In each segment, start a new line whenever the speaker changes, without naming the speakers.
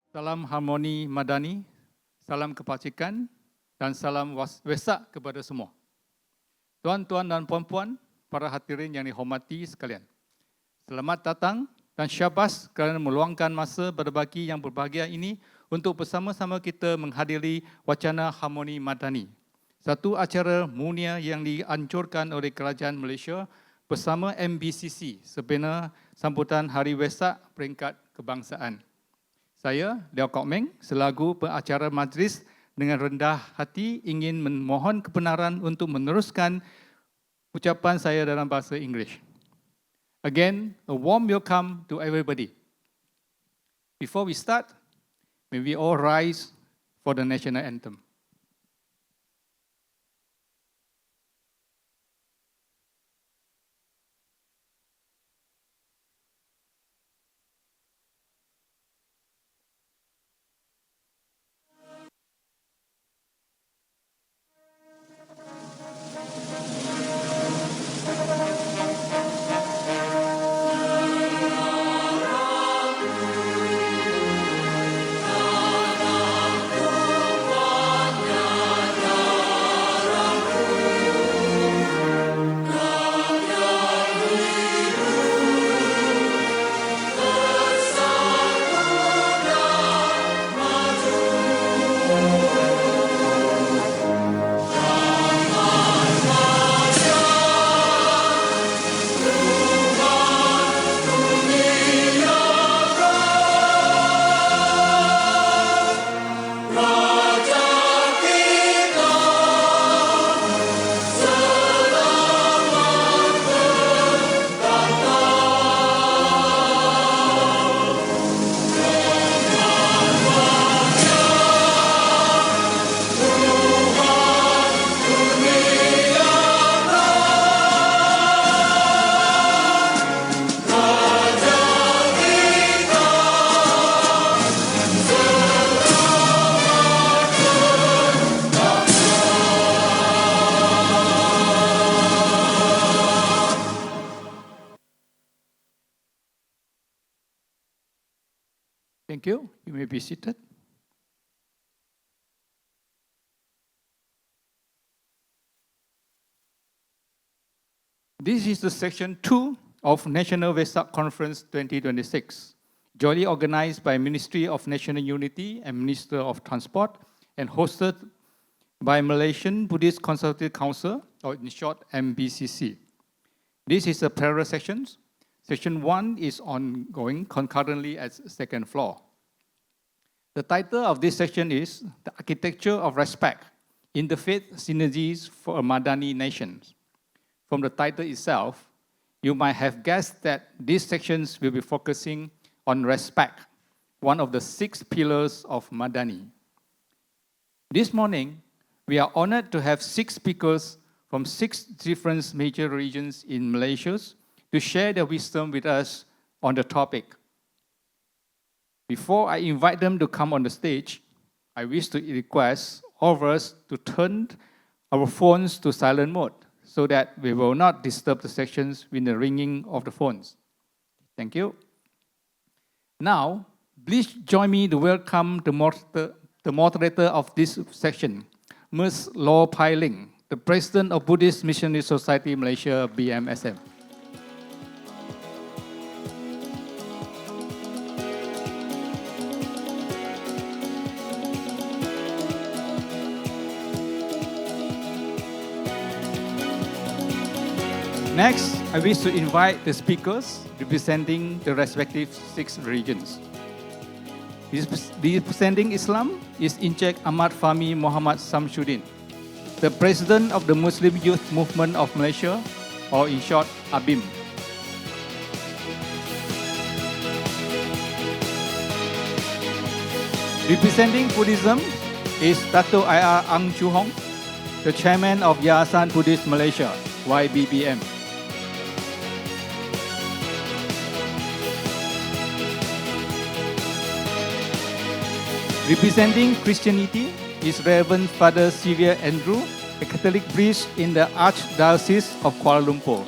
Salam harmoni madani, salam kebajikan dan salam Wesak kepada semua. Tuan-tuan dan puan-puan, para hadirin yang dihormati sekalian. Selamat datang dan syabas kerana meluangkan masa berbagi yang berbahagia ini untuk bersama-sama kita menghadiri wacana harmoni madani. Satu acara mulia yang dianjurkan oleh Kerajaan Malaysia bersama MBCC sempena sambutan Hari Wesak Peringkat Kebangsaan. Saya, Liau Meng, selaku pengacara majlis dengan rendah hati ingin memohon kebenaran untuk meneruskan ucapan saya dalam bahasa Inggeris. Again, a warm welcome to everybody. Before we start, may we all rise for the national anthem. Thank you. You may be seated. This is the section 2 of National Wesak Conference 2026, jointly organized by Ministry of National Unity and Minister of Transport and hosted by Malaysian Buddhist Consultative Council, or in short, MBCC. This is the parallel sections. Section 1 is ongoing concurrently as second floor. The title of this section is The Architecture of Respect, Interfaith Synergies for a Madani Nation. From the title itself, you might have guessed that these sections will be focusing on respect, one of the 6 pillars of Madani. This morning, we are honored to have 6 speakers from 6 different major regions in Malaysia to share their wisdom with us on the topic. Before I invite them to come on the stage, I wish to request all of us to turn our phones to silent mode so that we will not disturb the sections with the ringing of the phones. Thank you. Now, please join me to welcome the moderator of this section, Ms. Ling, the President of Buddhist Missionary Society Malaysia, BMSM. Next, I wish to invite the speakers representing the respective 6 regions. Representing Islam is Encik Ahmad Fahmi Muhammad Samsudin, the President of the Muslim Youth Movement of Malaysia, or in short, ABIM. Representing Buddhism is Dato Ang Chu Hong, the Chairman of Yayasan Buddhist Malaysia, YBBM. Representing Christianity is Reverend Father Xavier Andrew, a Catholic priest in the Archdiocese of Kuala Lumpur.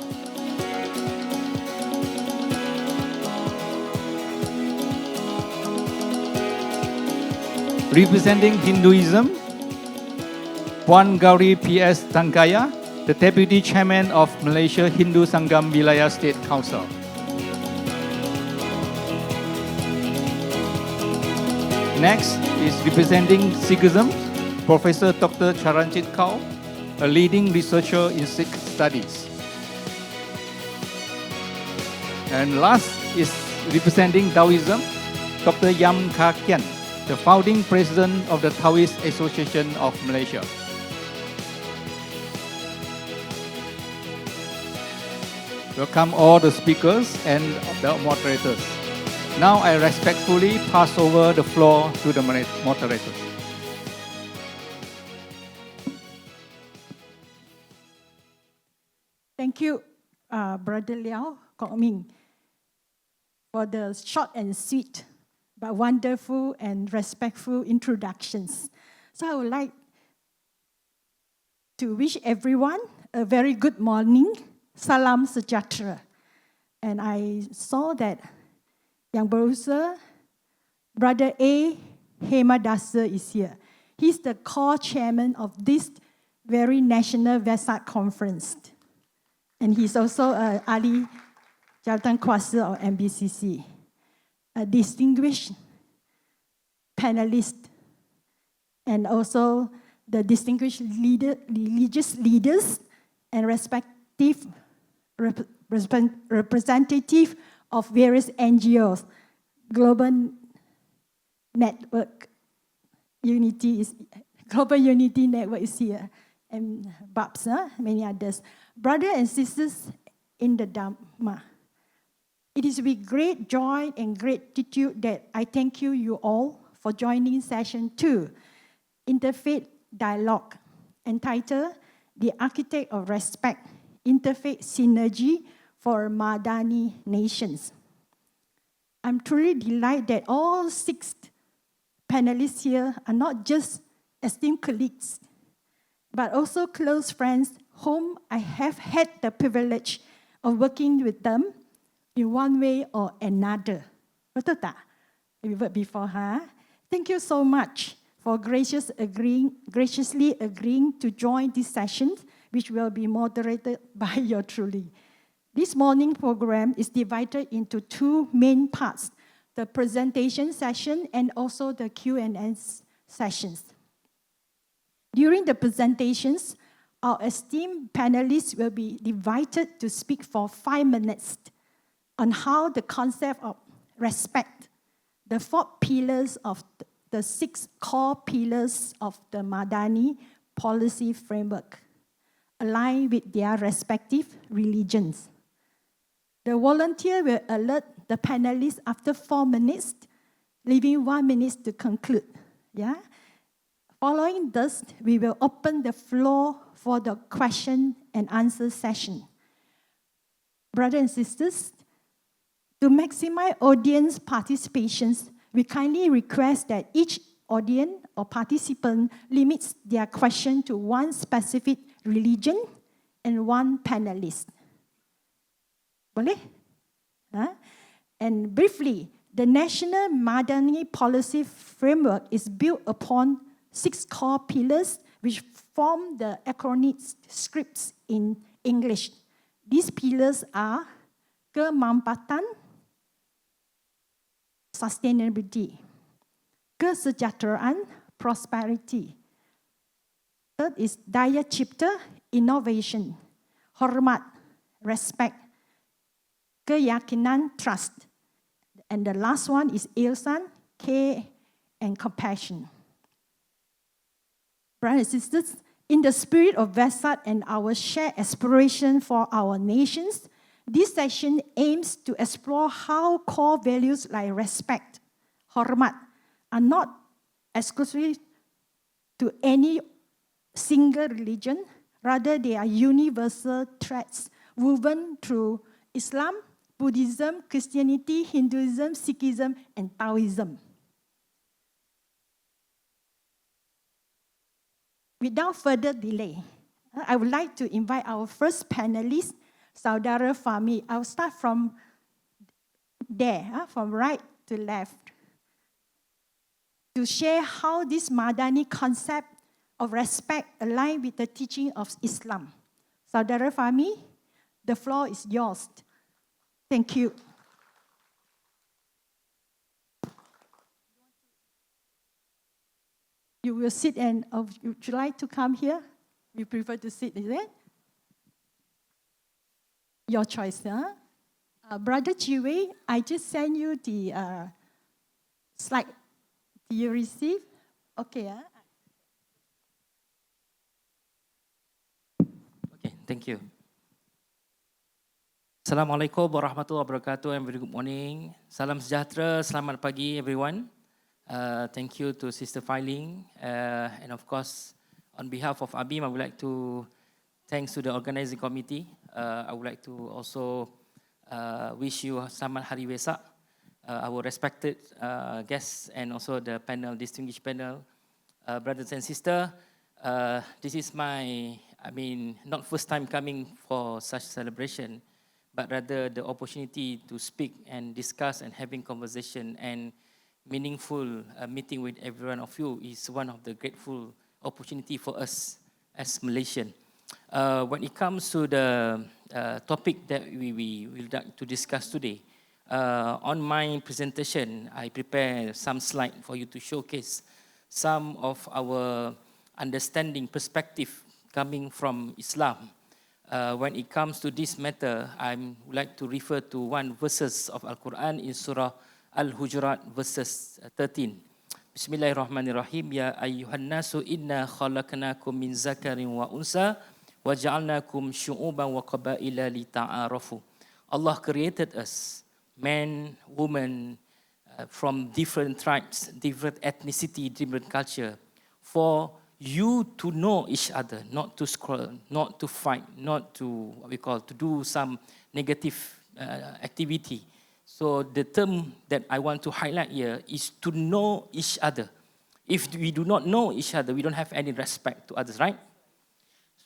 Representing Hinduism, Puan Gowri PS Thangaya, the Deputy Chairman of Malaysia Hindu Sangam Wilayah State Council. Next is representing Sikhism, Professor Dr. Charanjit Kaur, a leading researcher in Sikh studies. And last is representing Taoism, Dr. Yam Kah Kean, the founding president of the Taoist Association of Malaysia. Welcome all the speakers and the moderators. Now I respectfully pass over the floor to the moderators.
Thank you, Brother Liau, Meng, for the short and sweet but wonderful and respectful introductions. So I would like to wish everyone a very good morning. Salam Sejahtera. And I saw that Yang Berusaha, Brother A. Hemadasa is here. He's the co-chairman of this very national Wesak conference. And he's also an ahli jabatan kuasa of MBCC, a distinguished panelist, and also the distinguished religious leaders and respective representative of various NGOs. Global Network Unity Global Unity Network is here, and BAPS, many others. Brothers and sisters in the Dhamma, it is with great joy and gratitude that I thank you all for joining session 2, Interfaith Dialogue, entitled The Architect of Respect, Interfaith Synergy for Madani Nations. I'm truly delighted that all 6 panelists here are not just esteemed colleagues, but also close friends whom I have had the privilege of working with them in one way or another. Betul tak? We worked before, huh? Thank you so much for graciously agreeing to join this session, which will be moderated by your truly. This morning program is divided into 2 main parts, the presentation session and also the Q&A sessions. During the presentations, our esteemed panelists will be invited to speak for 5 minutes on how the concept of respect, the 4 pillars of the 6 core pillars of the Madani policy framework, align with their respective religions. The volunteer will alert the panelists after 4 minutes, leaving 1 minute to conclude. Yeah? Following this, we will open the floor for the question and answer session. Brothers and sisters, to maximize audience participation, we kindly request that each audience or participant limits their question to 1 specific religion and 1 panelist. Boleh? Huh? And briefly, the National Madani Policy Framework is built upon 6 core pillars which form the acronym scripts in English. These pillars are kemampatan, sustainability, kesejahteraan, prosperity. Third is daya cipta, innovation, hormat, respect, keyakinan, trust. And the last one is ihsan, care, and compassion. Brothers and sisters, in the spirit of Wesak and our shared aspiration for our nations, this session aims to explore how core values like respect, hormat, are not exclusive to any single religion. Rather, they are universal threads woven through Islam, Buddhism, Christianity, Hinduism, Sikhism, and Taoism. Without further delay, I would like to invite our first panelist, Saudara Fahmi. I'll start from there, from right to left. to share how this Madani concept of respect align with the teaching of Islam. Saudara Fahmi, the floor is yours. Thank you. You will sit and would you like to come here? You prefer to sit, is it? Your choice, huh? Brother Choo, I just sent you the slide. Do you receive? Okay.
Okay, thank you. Assalamualaikum warahmatullahi wabarakatuh and very good morning. Salam sejahtera, selamat pagi everyone. Thank you to Sister Ling. And of course, on behalf of ABIM, I would like to thanks to the organizing committee. I would like to also wish you Selamat Hari Wesak, our respected guests and also the panel, distinguished panel, brothers and sisters. This is my, not first time coming for such celebration, but rather the opportunity to speak and discuss and having conversation and meaningful meeting with every one of you is one of the grateful opportunity for us as Malaysian. When it comes to the topic that we will like to discuss today, on my presentation, I prepare some slide for you to showcase some of our understanding perspective coming from Islam. When it comes to this matter, I would like to refer to one verses of Al-Quran in Surah Al-Hujurat verses 13. Bismillahirrahmanirrahim. Ya ayyuhan nasu inna khalaqnakum min zakarin wa unsa wa ja'alnakum syu'uban wa qabaila lita'arafu. Allah created us, men, women, from different tribes, different ethnicity, different culture, for you to know each other, not to quarrel, not to fight, not to to do some negative activity. So the term that I want to highlight here is to know each other. If we do not know each other, we don't have any respect to others, right?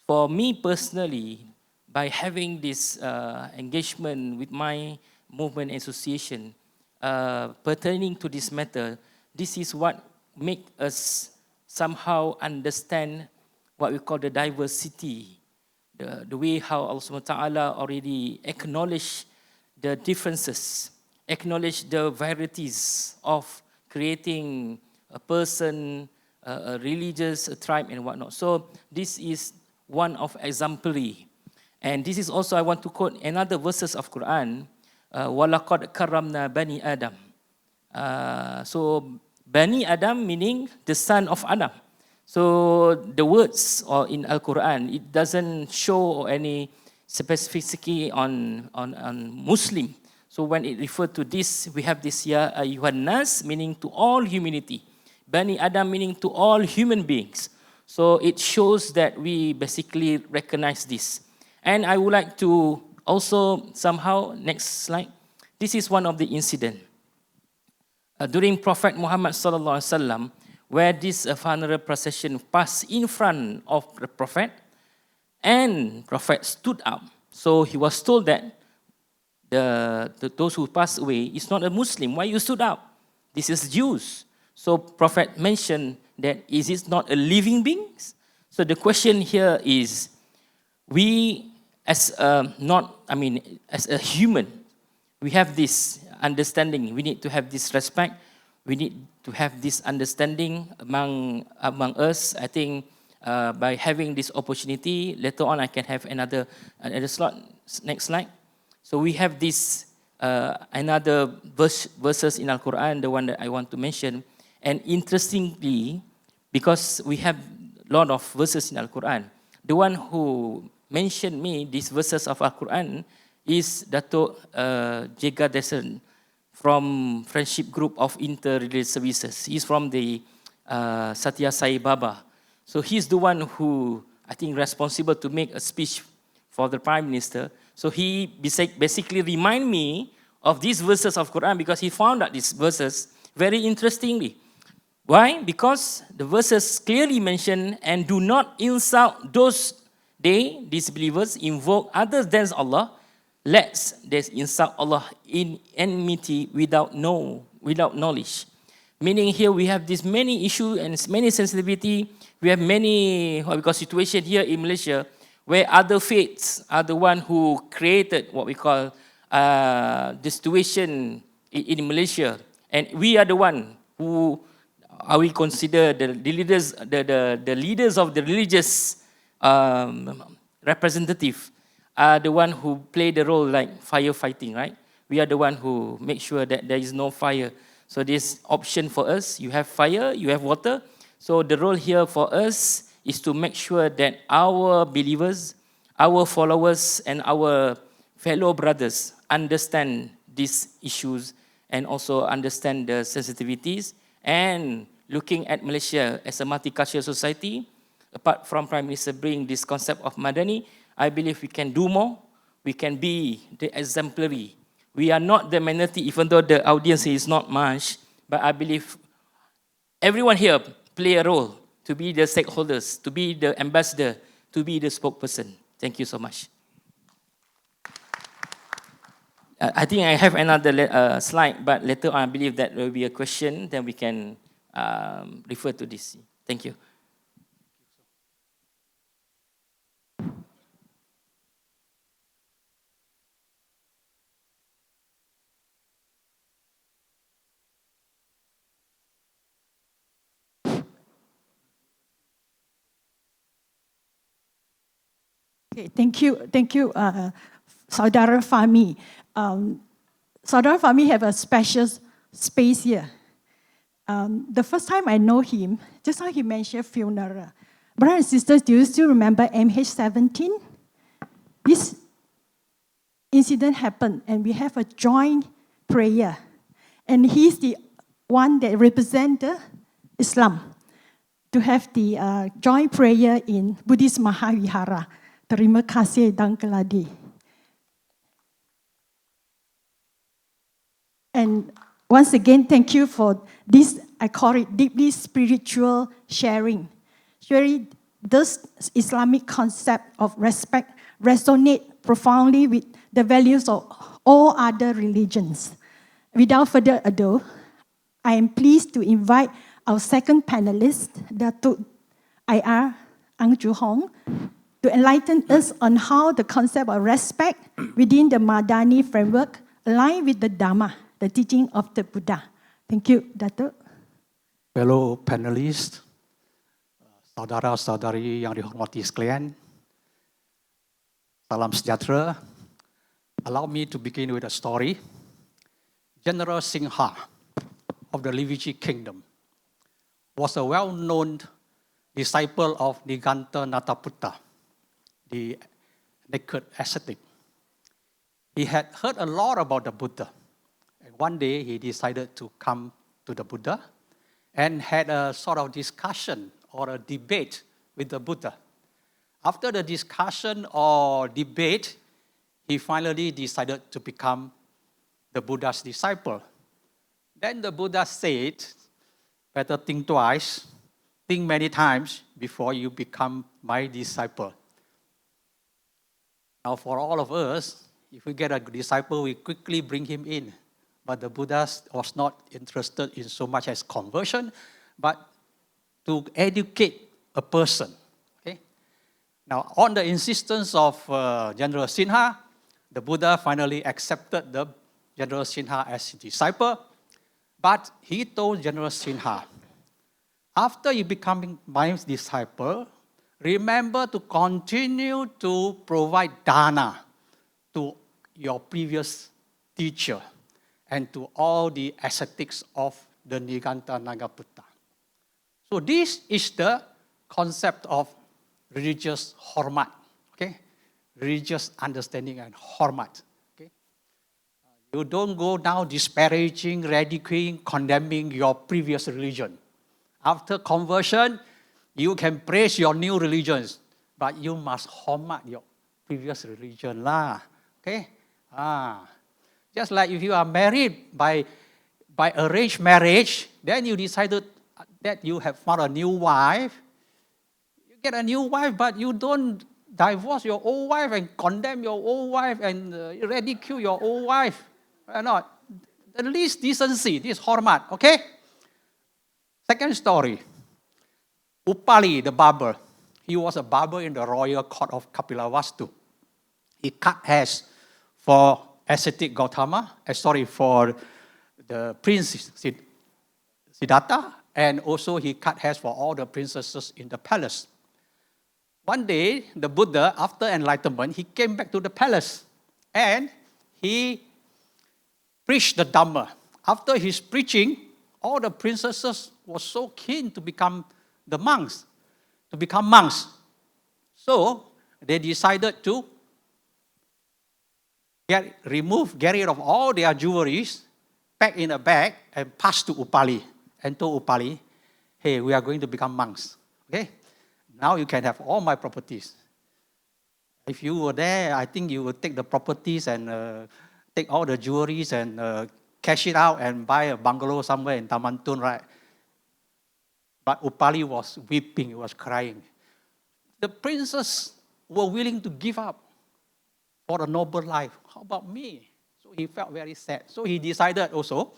For me personally, by having this engagement with my movement association pertaining to this matter, this is what makes us somehow understand what we call the diversity, the way how Allah subhanahu wa ta'ala already acknowledged the differences, acknowledge the varieties of creating a person, a religious, a tribe and whatnot. So this is one of exemplary. And this is also, I want to quote another verses of Quran, وَلَقَدْ كَرَّمْنَا بَنِي Adam. So Bani Adam meaning the son of Adam. So the words or in Al-Quran, it doesn't show any specificity on Muslim. So when it refers to this, we have this Ya ayyuhan nas, meaning to all humanity. Bani Adam meaning to all human beings. So it shows that we basically recognize this. And I would like to also somehow, next slide, this is one of the incidents. During Prophet Muhammad sallallahu alaihi wasallam, where this funeral procession passed in front of the Prophet, and Prophet stood up. So he was told that those who passed away is not a Muslim. Why you stood up? This is Jews. So Prophet mentioned that is it not a living being? So the question here is, we as a human, we have this understanding. We need to have this respect. We need to have this understanding among us. I think by having this opportunity, later on I can have another slot. Next slide. So we have this another verses in Al-Quran, the one that I want to mention. And interestingly, because we have a lot of verses in Al-Quran, the one who mentioned me these verses of Al-Quran is Dato Xavier from Friendship Group of Interreligious Services. He's from the Satya Sai Baba. So he's the one who I think responsible to make a speech for the Prime Minister. So he basically remind me of these verses of Quran because he found out these verses very interestingly. Why? Because the verses clearly mention and do not insult those disbelievers, invoke others than Allah, lest they insult Allah in enmity without knowledge. Meaning here we have this many issue and many sensitivity. We have many what we call situation here in Malaysia where other faiths are the one who created what we call the situation in Malaysia, and we are the one who are we consider the leaders, the leaders of the religious representative are the one who play the role like firefighting, right? We are the one who make sure that there is no fire. So this option for us, you have fire, you have water. So the role here for us is to make sure that our believers, our followers, and our fellow brothers understand these issues and also understand the sensitivities. And looking at Malaysia as a multicultural society, apart from Prime Minister bringing this concept of Madani, I believe we can do more. We can be the exemplary. We are not the minority, even though the audience is not much, but I believe everyone here play a role to be the stakeholders, to be the ambassador, to be the spokesperson. Thank you so much. I think I have another slide, but later on I believe that there will be a question, then we can refer to this. Thank you.
Okay, thank you, Saudara Fahmi. Saudara Fahmi have a special space here. The first time I know him, just how he mentioned funeral. Brothers and sisters, do you still remember MH17? This incident happened, and we have a joint prayer. And he's the one that represents Islam to have the joint prayer in Buddhist Mahavihara. Terima kasih dan keladi. And once again, thank you for this, I call it deeply spiritual sharing. Surely this Islamic concept of respect resonates profoundly with the values of all other religions. Without further ado, I am pleased to invite our second panelist, Dato IR Ang Chu Hong, to enlighten us on how the concept of respect within the Madani framework align with the Dhamma, the teaching of the Buddha. Thank you, Dato.
Fellow panelists, saudara-saudari yang dihormati sekalian, salam sejahtera. Allow me to begin with a story. General Singha of the Liviji Kingdom was a well-known disciple of Niganta Nataputta, the naked ascetic. He had heard a lot about the Buddha. And one day he decided to come to the Buddha and had a sort of discussion or a debate with the Buddha. After the discussion or debate, he finally decided to become the Buddha's disciple. Then the Buddha said, better think twice, think many times before you become my disciple. Now for all of us, if we get a disciple, we quickly bring him in. But the Buddha was not interested in so much as conversion, but to educate a person. Okay? Now on the insistence of General Sinha, the Buddha finally accepted the General Sinha as his disciple. But he told General Sinha, after you becoming my disciple, remember to continue to provide dana to your previous teacher and to all the ascetics of the Niganta Nagaputta. So this is the concept of religious hormat, okay? Religious understanding and hormat. Okay? You don't go now disparaging, ridiculing, condemning your previous religion. After conversion, you can praise your new religions, but you must hormat your previous religion lah. Okay? Just like if you are married by arranged marriage, then you decided that you have found a new wife. You get a new wife, but you don't divorce your old wife and condemn your old wife and ridicule your old wife. Not. The least decency, this hormat, okay? Second story, Upali, the barber. He was a barber in the royal court of Kapilavastu. He cut hairs for ascetic Gautama, for the prince Siddhartha, and also he cut hairs for all the princesses in the palace. One day, the Buddha, after enlightenment, he came back to the palace and he preached the Dhamma. After his preaching, all the princesses were so keen to become monks. So they decided to get rid of all their jewelries, pack in a bag, and pass to Upali, and told Upali, hey, we are going to become monks. Okay? Now you can have all my properties. If you were there, I think you would take the properties and take all the jewelries and cash it out and buy a bungalow somewhere in Tamantun, right? But Upali was weeping, he was crying. The princes were willing to give up for a noble life. How about me? So he felt very sad. So he decided also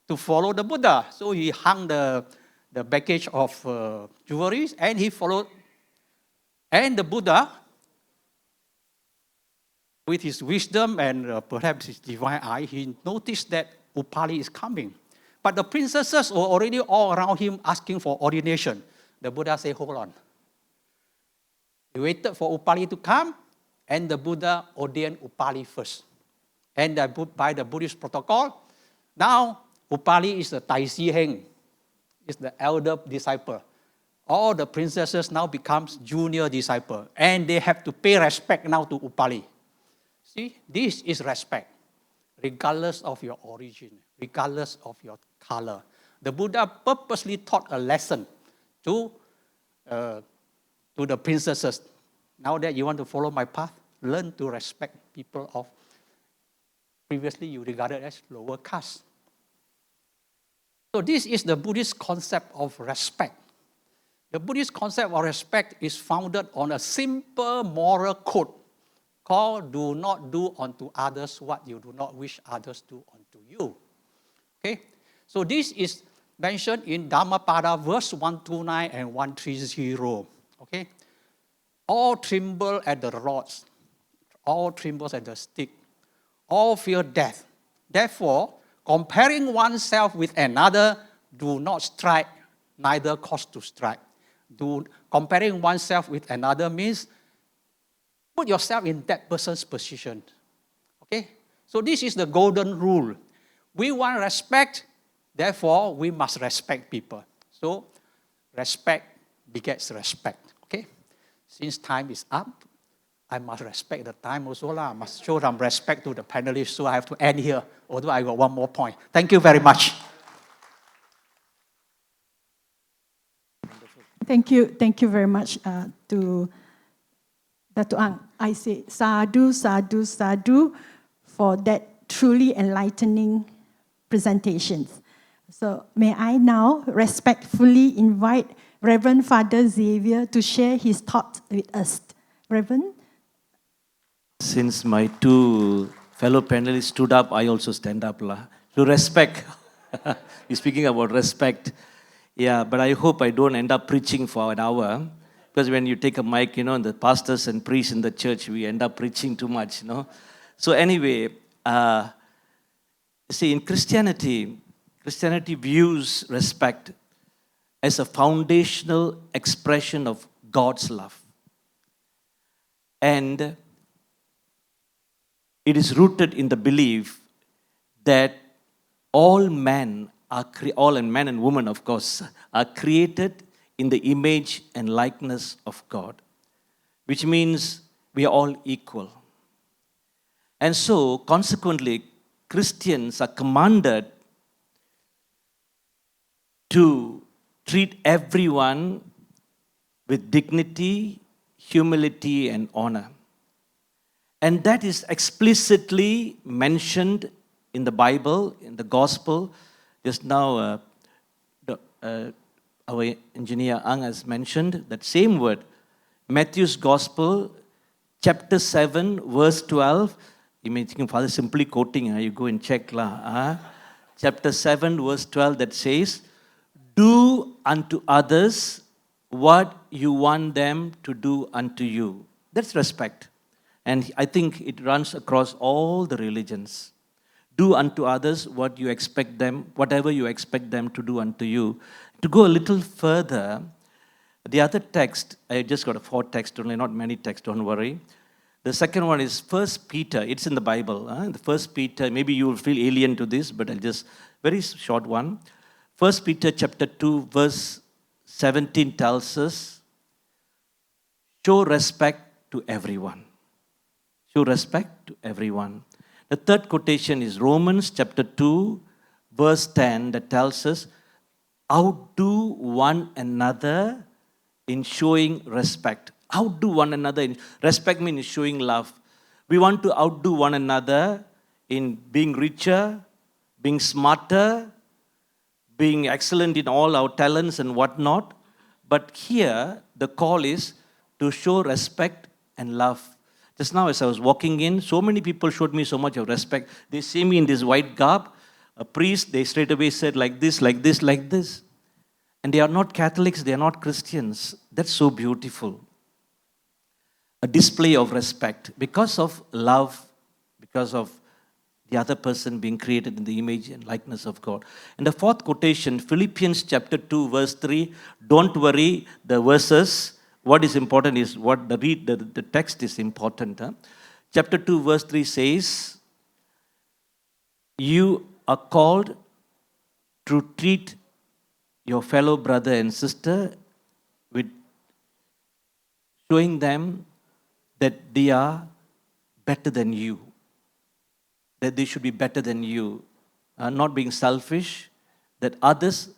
to follow the Buddha. So he hung the baggage of jewelries and he followed. And the Buddha, with his wisdom and perhaps his divine eye, he noticed that Upali is coming. But the princesses were already all around him asking for ordination. The Buddha said, hold on. He waited for Upali to come, and the Buddha ordained Upali first. And by the Buddhist protocol, now Upali is the Tai Si Heng, is the elder disciple. All the princesses now becomes junior disciple, and they have to pay respect now to Upali. See, this is respect, regardless of your origin, regardless of your color. The Buddha purposely taught a lesson to the princesses. Now that you want to follow my path, learn to respect people of previously you regarded as lower caste. So this is the Buddhist concept of respect. The Buddhist concept of respect is founded on a simple moral code called do not do unto others what you do not wish others do unto you. Okay? So this is mentioned in Dhammapada verse 129 and 130. Okay? All tremble at the rods, all trembles at the stick, all fear death. Therefore, comparing oneself with another, do not strike, neither cause to strike. Comparing oneself with another means put yourself in that person's position. Okay? So this is the golden rule. We want respect, therefore we must respect people. So respect begets respect. Okay? Since time is up, I must respect the time also. I must show some respect to the panelists, so I have to end here, although I got one more point. Thank you very much.
Thank you very much to Dato Ang. I say sadhu, sadhu, sadhu for that truly enlightening presentations. So may I now respectfully invite Reverend Father Xavier to share his thoughts with us. Reverend?
Since my two fellow panelists stood up, I also stand up. To respect. You're speaking about respect. Yeah, but I hope I don't end up preaching for an hour. Because when you take a mic, and the pastors and priests in the church, we end up preaching too much, So anyway, see, in Christianity views respect as a foundational expression of God's love. And it is rooted in the belief that all men and women, of course, are created in the image and likeness of God, which means we are all equal. And so, consequently, Christians are commanded to treat everyone with dignity, humility, and honor. And that is explicitly mentioned in the Bible, in the Gospel. Just now, our engineer Ang has mentioned that same word. Matthew's Gospel, chapter 7, verse 12. You may think Father simply quoting, you go and check. Chapter 7, verse 12, that says, do unto others what you want them to do unto you. That's respect. And I think it runs across all the religions. Do unto others what you expect them, whatever you expect them to do unto you. To go a little further, the other text, I just got 4 texts only, not many texts, don't worry. The second one is 1 Peter. It's in the Bible. The 1 Peter, maybe you will feel alien to this, but I'll just, very short one. 1 Peter chapter 2, verse 17 tells us, show respect to everyone. Show respect to everyone. The third quotation is Romans chapter 2, verse 10, that tells us, outdo one another in showing respect. Outdo one another in respect means showing love. We want to outdo one another in being richer, being smarter, being excellent in all our talents and whatnot. But here, the call is to show respect and love. Just now, as I was walking in, so many people showed me so much of respect. They see me in this white garb, a priest, they straight away said like this, like this, like this. And they are not Catholics, they are not Christians. That's so beautiful. A display of respect because of love, because of the other person being created in the image and likeness of God. And the fourth quotation, Philippians chapter 2, verse 3, don't worry, the verses, what is important is what the text is important. Chapter 2, verse 3 says, you are called to treat your fellow brother and sister with showing them that they are better than you, that they should be better than you, not being selfish, that others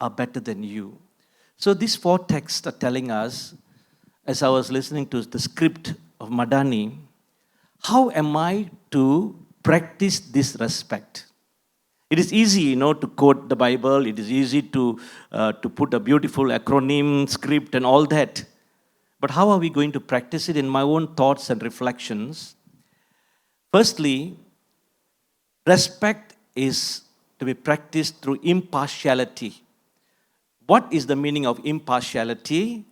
are better than you. So these 4 texts are telling us, as I was listening to the script of Madani, how am I to practice this respect? It is easy, to quote the Bible. It is easy to put a beautiful acronym, script, and all that. But how are we going to practice it? In my own thoughts and reflections, firstly, respect is to be practiced through impartiality. What is the meaning of impartiality?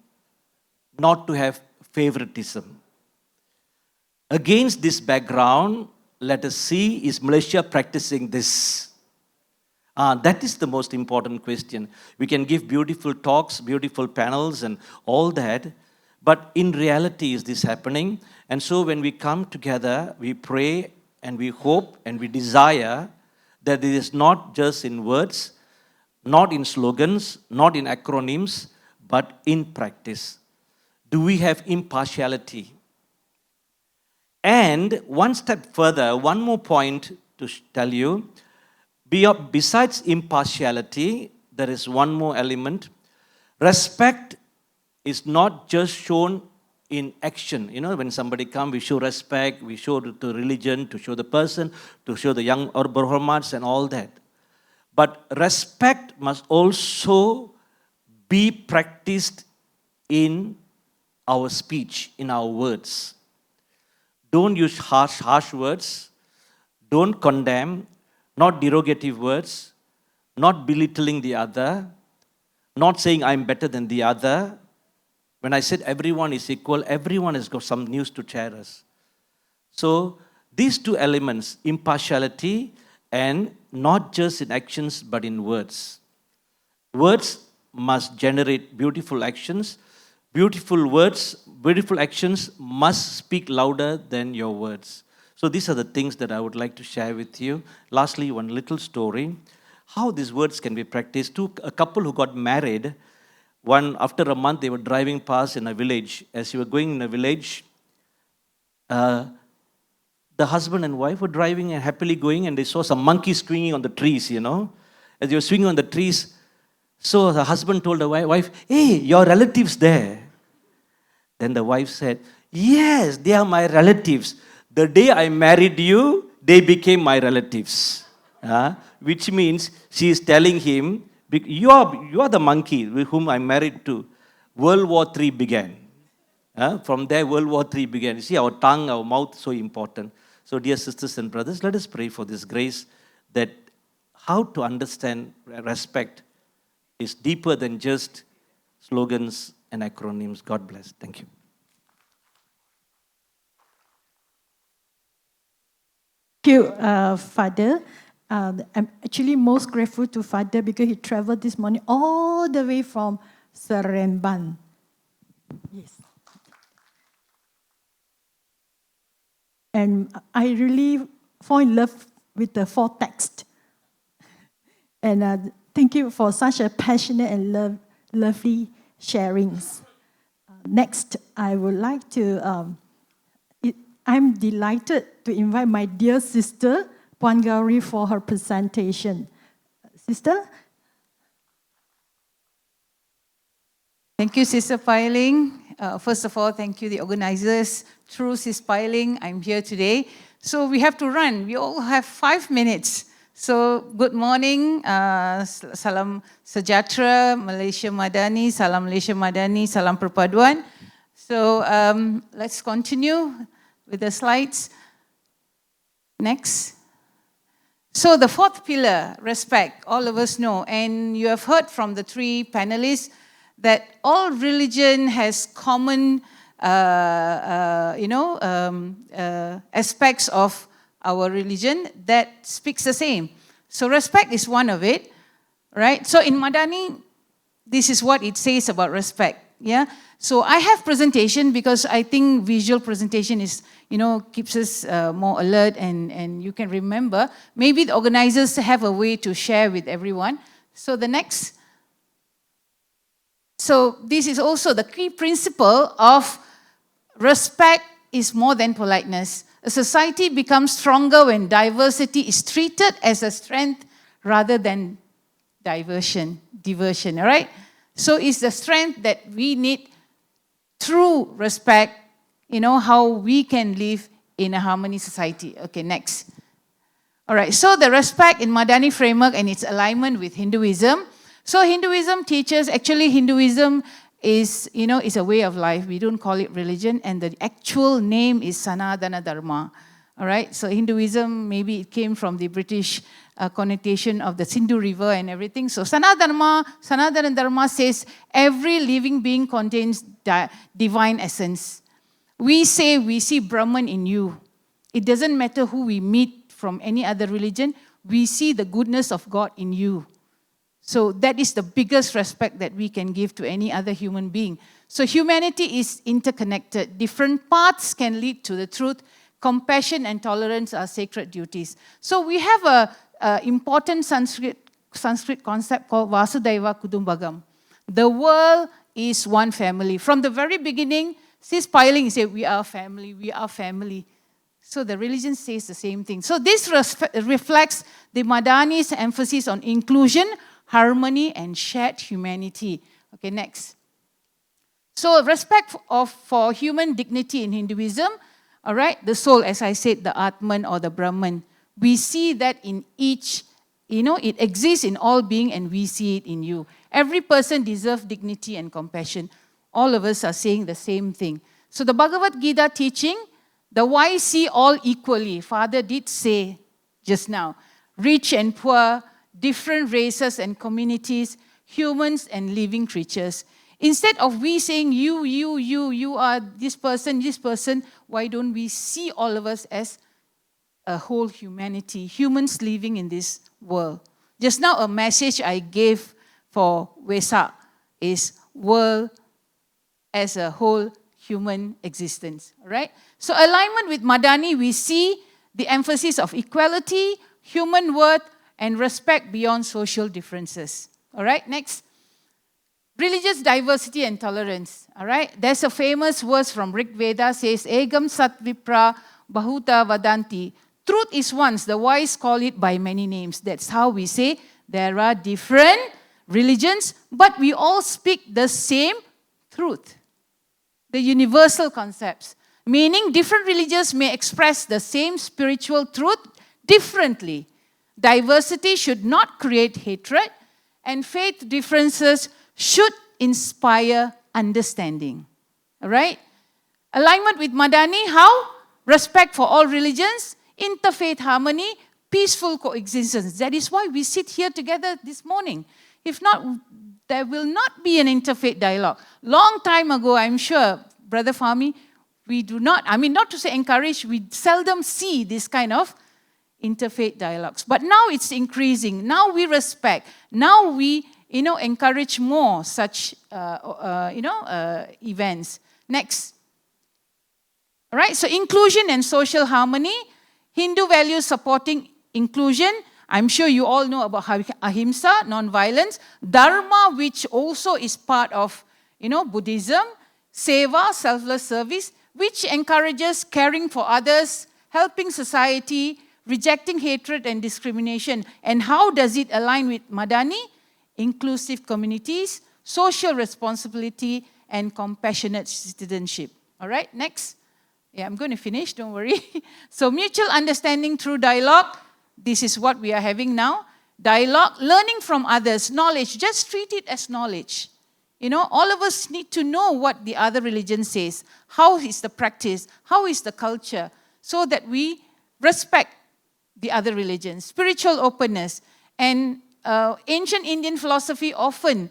Not to have favoritism. Against this background, let us see, is Malaysia practicing this? That is the most important question. We can give beautiful talks, beautiful panels and all that, but in reality is this happening? And so when we come together, we pray and we hope and we desire that it is not just in words, not in slogans, not in acronyms, but in practice. Do we have impartiality? And one step further, one more point to tell you, besides impartiality, there is one more element. Respect is not just shown in action. When somebody comes, we show respect, we show to religion, to show the person, to show the young or brahmats and all that. But respect must also be practiced in our speech, in our words. Don't use harsh words. Don't condemn. Not derogative words. Not belittling the other. Not saying I'm better than the other. When I said everyone is equal, everyone has got some news to share us. So these 2 elements, impartiality and not just in actions but in words. Words must generate beautiful actions. Beautiful words, beautiful actions must speak louder than your words. So these are the things that I would like to share with you. Lastly, one little story. How these words can be practiced. A couple who got married, after a month they were driving past in a village. As you were going in a village, the husband and wife were driving and happily going, and they saw some monkeys swinging on the trees, As they were swinging on the trees, so the husband told the wife, hey, your relatives there. Then the wife said, yes, they are my relatives. The day I married you, they became my relatives. Which means she is telling him, you are the monkey with whom I'm married to. World War III began. From there, World War III began. You see, our tongue, our mouth, so important. So, dear sisters and brothers, let us pray for this grace that how to understand respect is deeper than just slogans and acronyms. God bless. Thank you.
Thank you, Father. I'm actually most grateful to Father because he traveled this morning all the way from Seremban. Yes. And I really fall in love with the four texts. And thank you for such a passionate and lovely sharings. Next, I would like to, I'm delighted to invite my dear sister, Puan Gowri, for her presentation. Sister?
Thank you, Sister Piling. First of all, thank you, the organizers. Through Sister Piling, I'm here today. So we have to run. We all have 5 minutes. So good morning. Salam sejahtera, Malaysia Madani. Salam Malaysia Madani. Salam perpaduan. So let's continue with the slides. Next. So the fourth pillar, respect, all of us know. And you have heard from the three panelists that all religion has common aspects of our religion that speaks the same. So respect is one of it, right? So in Madani, this is what it says about respect. Yeah. So I have presentation because I think visual presentation is, keeps us more alert and you can remember. Maybe the organizers have a way to share with everyone. So the next. So this is also the key principle of respect is more than politeness. A society becomes stronger when diversity is treated as a strength rather than diversion, all right? So it's the strength that we need through respect, how we can live in a harmony society. Okay, next. All right, so the respect in Madani framework and its alignment with Hinduism. So Hinduism teaches, actually Hinduism is, is a way of life. We don't call it religion, and the actual name is Sanatana Dharma. All right, so Hinduism, maybe it came from the British connotation of the Sindhu River and everything. So Sanatana Dharma says every living being contains divine essence. We say we see Brahman in you. It doesn't matter who we meet from any other religion, we see the goodness of God in you. So that is the biggest respect that we can give to any other human being. So humanity is interconnected. Different paths can lead to the truth. Compassion and tolerance are sacred duties. So we have an important Sanskrit concept called Vasudhaiva Kudumbakam. The world is one family. From the very beginning, Sis Piling said, we are family, we are family. So the religion says the same thing. So this reflects the Madani's emphasis on inclusion, harmony, and shared humanity. Okay, next. So respect for human dignity in Hinduism, all right, the soul, as I said, the Atman or the Brahman. We see that in each, it exists in all being and we see it in you. Every person deserves dignity and compassion. All of us are saying the same thing. So the Bhagavad Gita teaching, the wise see all equally. Father did say just now, rich and poor, different races and communities, humans and living creatures. Instead of we saying you are this person, why don't we see all of us as a whole humanity, humans living in this world? Just now a message I gave for Wesak is world as a whole human existence, right? So alignment with Madani, we see the emphasis of equality, human worth, and respect beyond social differences. All right, next. Religious diversity and tolerance. All right, there's a famous verse from Rig Veda says, Egam Sat Vipra Bahuta Vadanti. Truth is once, the wise call it by many names. That's how we say there are different religions, but we all speak the same truth. The universal concepts. Meaning different religions may express the same spiritual truth differently. Diversity should not create hatred, and faith differences should inspire understanding. All right? Alignment with Madani, how? Respect for all religions, interfaith harmony, peaceful coexistence. That is why we sit here together this morning. If not, there will not be an interfaith dialogue. Long time ago, I'm sure, Brother Fahmi, we do not, not to say encourage, we seldom see this kind of interfaith dialogues. But now it's increasing. Now we respect. Now we, encourage more such, events. Next. All right, so inclusion and social harmony. Hindu values supporting inclusion. I'm sure you all know about ahimsa, non-violence. Dharma, which also is part of, Buddhism. Seva, selfless service, which encourages caring for others, helping society, rejecting hatred and discrimination. And how does it align with Madani? Inclusive communities, social responsibility, and compassionate citizenship. All right, next. Yeah, I'm going to finish, don't worry. So mutual understanding through dialogue. This is what we are having now. Dialogue, learning from others, knowledge. Just treat it as knowledge. All of us need to know what the other religion says. How is the practice? How is the culture? So that we respect the other religions. Spiritual openness. And ancient Indian philosophy often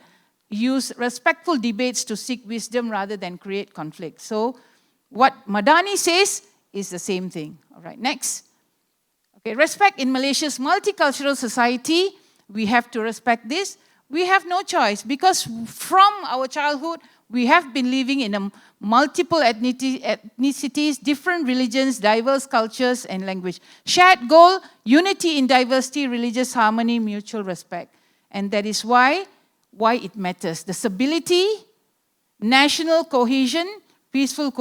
use respectful debates to seek wisdom rather than create conflict. So what Madani says is the same thing. All right, next. Okay, respect in Malaysia's multicultural society. We have to respect this. We have no choice because from our childhood, we have been living in multiple ethnicities, different religions, diverse cultures and language. Shared goal, unity in diversity, religious harmony, mutual respect. And that is why it matters. The stability, national cohesion, peaceful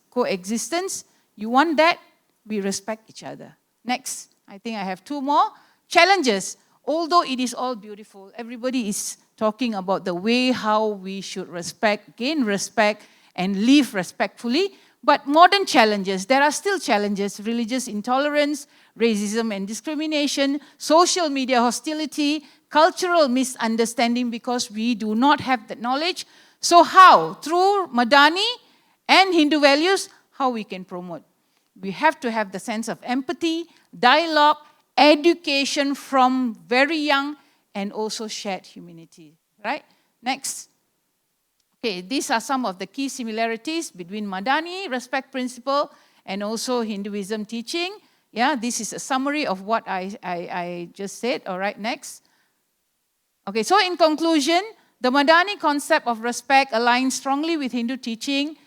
coexistence. You want that? We respect each other. Next, I think I have two more. Challenges. Although it is all beautiful, everybody is talking about the way how we should respect, gain respect, and live respectfully. But modern challenges, there are still challenges. Religious intolerance, racism and discrimination, social media hostility, cultural misunderstanding because we do not have that knowledge. So how? Through Madani and Hindu values, how we can promote? We have to have the sense of empathy, dialogue, education from very young, and also shared humanity. Right? Next. Okay, these are some of the key similarities between Madani, respect principle, and also Hinduism teaching. Yeah, this is a summary of what I just said. All right, next. Okay, so in conclusion, the Madani concept of respect aligns strongly with Hindu teaching,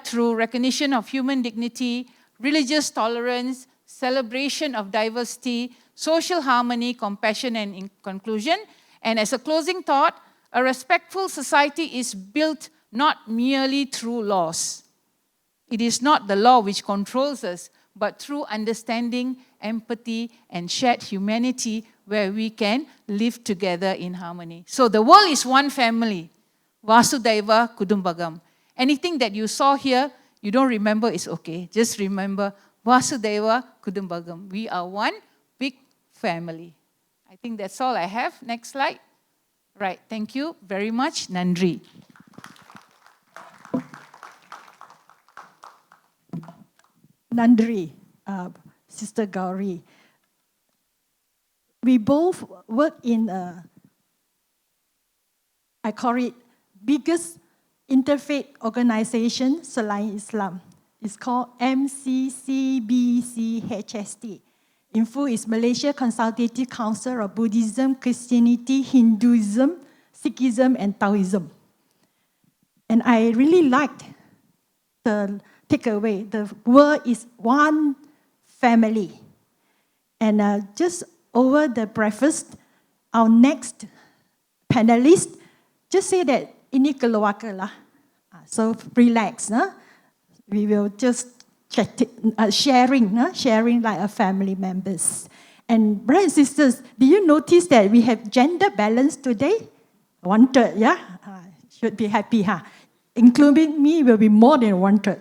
through recognition of human dignity, religious tolerance, celebration of diversity, social harmony, compassion, and in conclusion. And as a closing thought, a respectful society is built not merely through laws. It is not the law which controls us, but through understanding, empathy, and shared humanity where we can live together in harmony. So the world is one family. Vasudhaiva Kudumbagam. Anything that you saw here, you don't remember, it's okay. Just remember Vasudhaiva Kudumbagam. We are one big family. I think that's all I have. Next slide. Right, thank you very much. Nandri.
Nandri, Sister Gowri. We both work in I call it biggest interfaith organization selain Islam. It's called MCCBCHST. In full is Malaysia Consultative Council of Buddhism, Christianity, Hinduism, Sikhism, and Taoism. And I really liked the takeaway. The world is one family. And just over the breakfast, our next panelist just say that ini keluarga lah. So relax, nah? We will just sharing like a family members. And brothers and sisters, do you notice that we have gender balance today? 1/3, yeah? Should be happy, huh? Including me will be more than 1/3.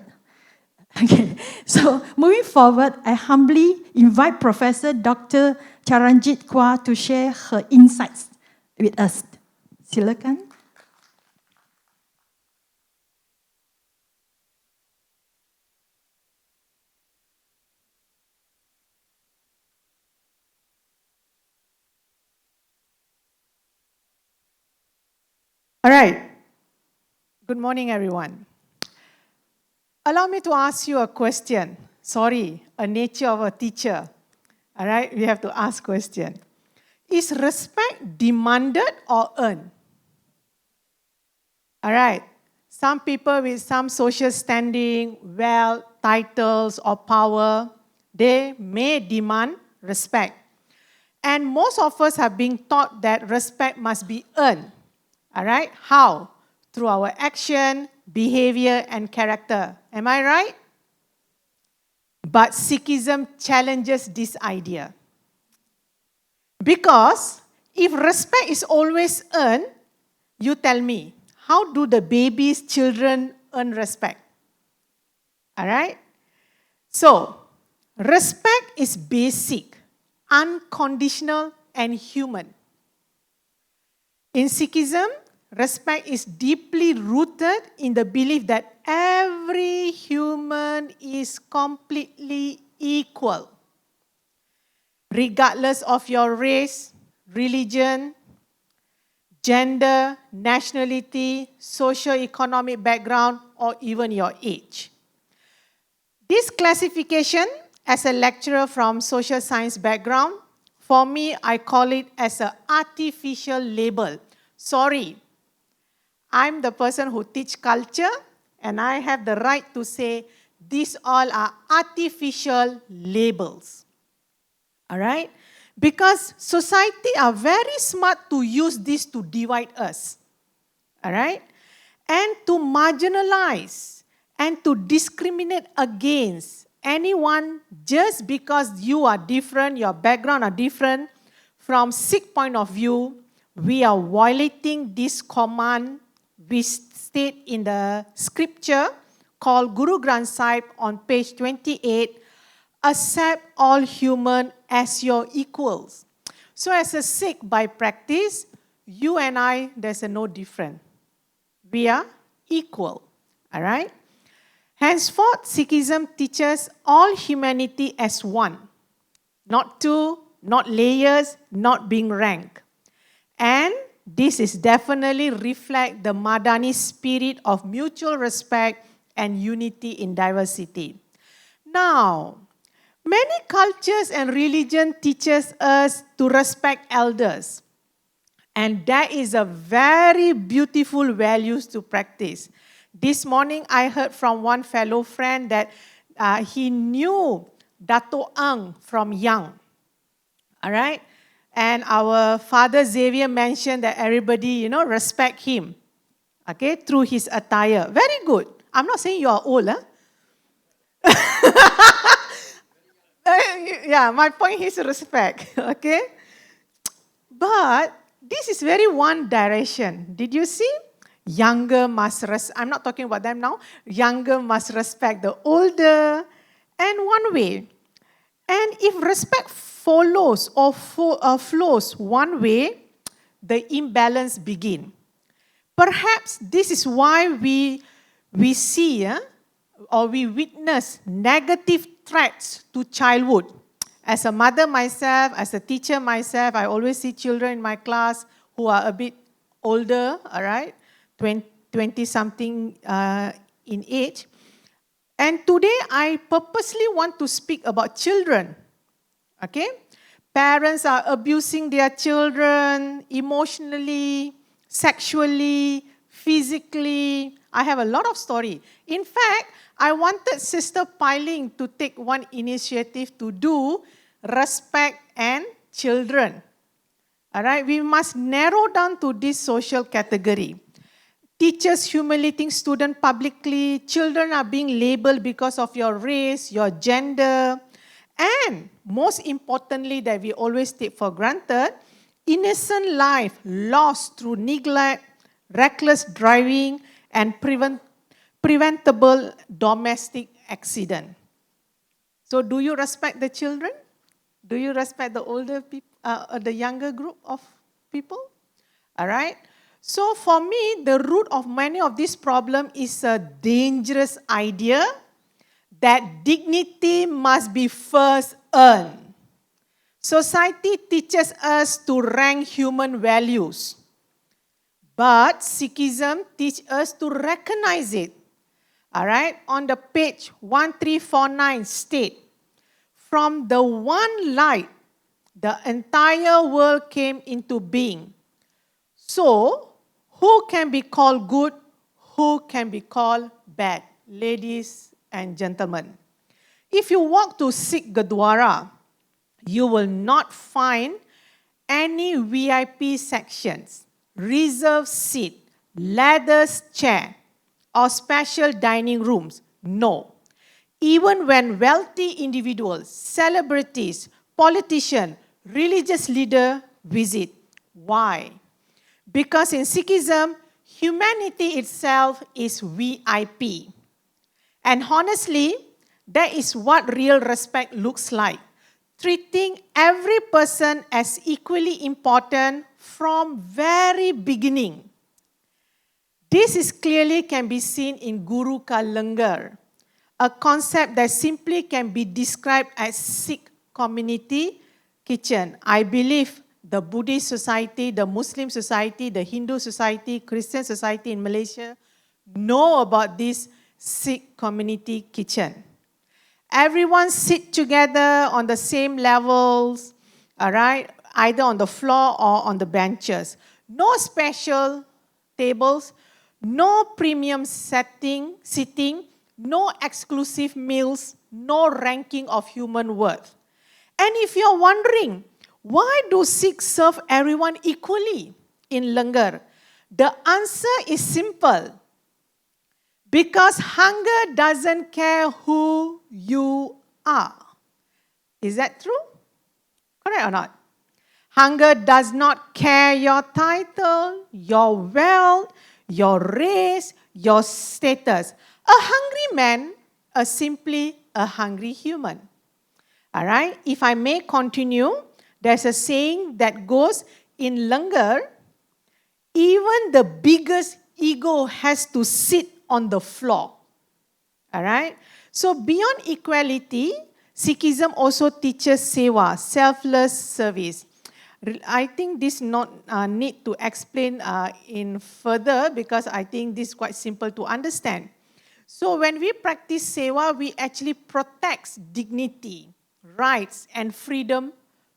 Okay, so moving forward, I humbly invite Professor Dr. Charanjit to share her insights with us. Silakan.
All right. Good morning, everyone. Allow me to ask you a question. Sorry, a nature of a teacher. All right, we have to ask question. Is respect demanded or earned? All right. Some people with some social standing, wealth, titles, or power, they may demand respect. And most of us have been taught that respect must be earned. All right? How? Through our action, behavior, and character. Am I right? But Sikhism challenges this idea. Because if respect is always earned, you tell me, how do the babies, children earn respect? All right? So, respect is basic, unconditional, and human. In Sikhism, respect is deeply rooted in the belief that every human is completely equal, regardless of your race, religion, gender, nationality, socio-economic background, or even your age. This classification, as a lecturer from social science background, for me, I call it as an artificial label. Sorry, I'm the person who teach culture, and I have the right to say these all are artificial labels. All right? Because society are very smart to use this to divide us. All right? And to marginalize and to discriminate against anyone just because you are different, your background are different. From Sikh point of view, we are violating this command we state in the scripture called Guru Granth Sahib on page 28, accept all human as your equals. So as a Sikh, by practice, you and I, there's no difference. We are equal, all right? Henceforth, Sikhism teaches all humanity as one, not two, not layers, not being ranked. And this is definitely reflect the Madani spirit of mutual respect and unity in diversity. Now, many cultures and religion teaches us to respect elders. And that is a very beautiful values to practice. This morning, I heard from one fellow friend that he knew Dato from young. All right? And our father Xavier mentioned that everybody, respect him. Okay? Through his attire. Very good. I'm not saying you are old, huh? Yeah, my point is respect. Okay? But this is very one direction. Did you see? Younger must respect. I'm not talking about them now. Younger must respect the older. And one way. And if respect follows or flows one way, the imbalance begins. Perhaps this is why we see or we witness negative threats to childhood. As a mother myself, as a teacher myself, I always see children in my class who are a bit older, all right, 20-something in age. And today I purposely want to speak about children. Okay? Parents are abusing their children emotionally, sexually, physically. I have a lot of story. In fact, I wanted Sister Ling to take one initiative to do respect and children. All right? We must narrow down to this social category. Teachers humiliating students publicly, children are being labeled because of your race, your gender, and most importantly that we always take for granted, innocent life lost through neglect, reckless driving, and preventable domestic accident. So do you respect the children? Do you respect the older people, the younger group of people? All right? So for me, the root of many of these problems is a dangerous idea that dignity must be first earned. Society teaches us to rank human values But Sikhism teach us to recognize it. All right, on the page 1349 state, from the one light, the entire world came into being. So, who can be called good? Who can be called bad? Ladies and gentlemen, if you walk to Sikh Gurdwara, you will not find any VIP sections, reserved seat, leather chair, or special dining rooms. No. Even when wealthy individuals, celebrities, politicians, religious leaders visit. Why? Because in Sikhism, humanity itself is VIP. And honestly, that is what real respect looks like. Treating every person as equally important from very beginning. This is clearly can be seen in Guru Ka Langar, a concept that simply can be described as Sikh community kitchen. I believe the Buddhist society, the Muslim society, the Hindu society, Christian society in Malaysia know about this Sikh community kitchen. Everyone sit together on the same levels, all right, either on the floor or on the benches. No special tables, no premium sitting, no exclusive meals, no ranking of human worth. And if you're wondering, why do Sikhs serve everyone equally in Langar? The answer is simple. Because hunger doesn't care who you are. Is that true? Correct or not? Hunger does not care your title, your wealth, your race, your status. A hungry man is simply a hungry human. All right? If I may continue, there's a saying that goes, in Langar, even the biggest ego has to sit on the floor. All right? So beyond equality, Sikhism also teaches seva, selfless service. I think this not need to explain in further because I think this is quite simple to understand. So when we practice seva, we actually protect dignity, rights, and freedom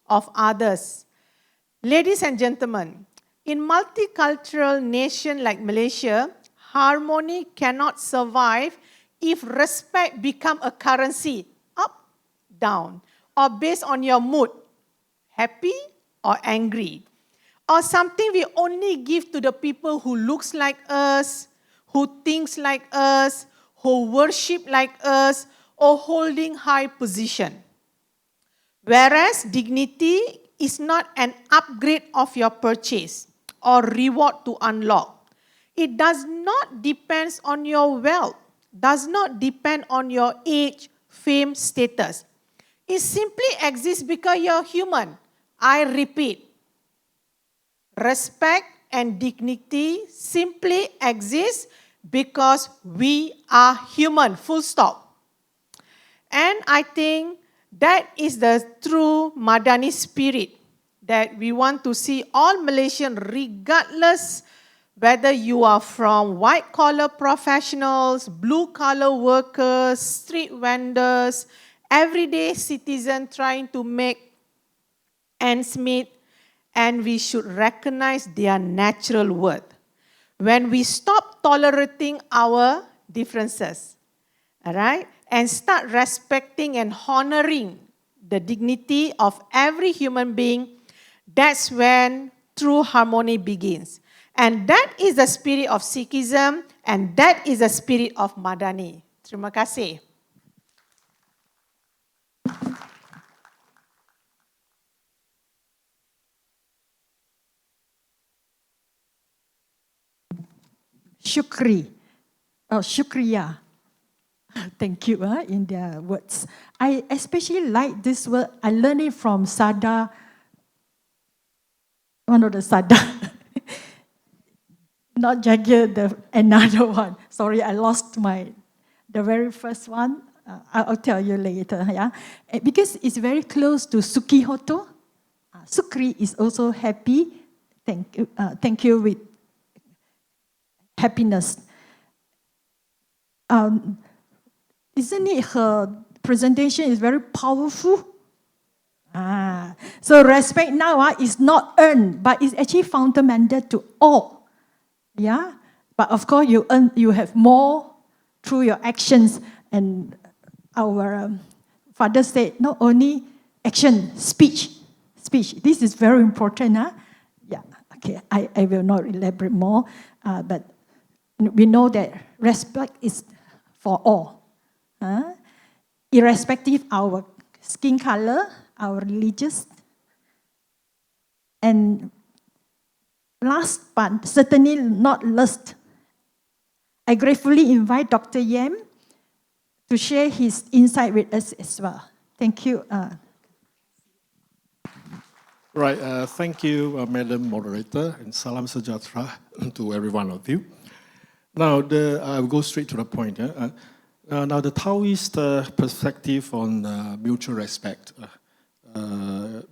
of others. Ladies and gentlemen, in multicultural nation like Malaysia, harmony cannot survive if respect become a currency, up, down, or based on your mood, happy or angry, or something we only give to the people who looks like us, who thinks like us, who worship like us, or holding high position. Whereas dignity is not an upgrade of your purchase or reward to unlock. It does not depend on your wealth, does not depend on your age, fame, status. It simply exists because you're human. I repeat, respect and dignity simply exist because we are human, full stop. And I think that is the true Madani spirit that we want to see all Malaysians, regardless whether you are from white-collar professionals, blue-collar workers, street vendors, everyday citizens trying to make ends meet, and we should recognize their natural worth. When we stop tolerating our differences, all right, and start respecting and honoring the dignity of every human being, that's when true harmony begins. And that is the spirit of Sikhism, and that is the spirit of Madani. Terima kasih.
Shukriya. Thank you in their words. I especially like this word. I learned it from Sada, one of the Sada. Not Xavier, another one. Sorry, I lost the very first one. I'll tell you later. Yeah, because it's very close to Sukihoto. Sukri is also happy. Thank you with happiness. Isn't it her presentation is very powerful? So respect now is not earned, but it's actually fundamental to all. Yeah, but of course you have more through your actions. And our father said not only action, speech. This is very important. Yeah. Okay. I will not elaborate more, but we know that respect is for all, irrespective of our skin color, our religious. And last but certainly not least, I gratefully invite Dr. Yam to share his insight with us as well. Thank you.
Right, thank you, Madam Moderator, and salam sejahtera to every one of you. Now, I'll go straight to the point. Now, the Taoist perspective on mutual respect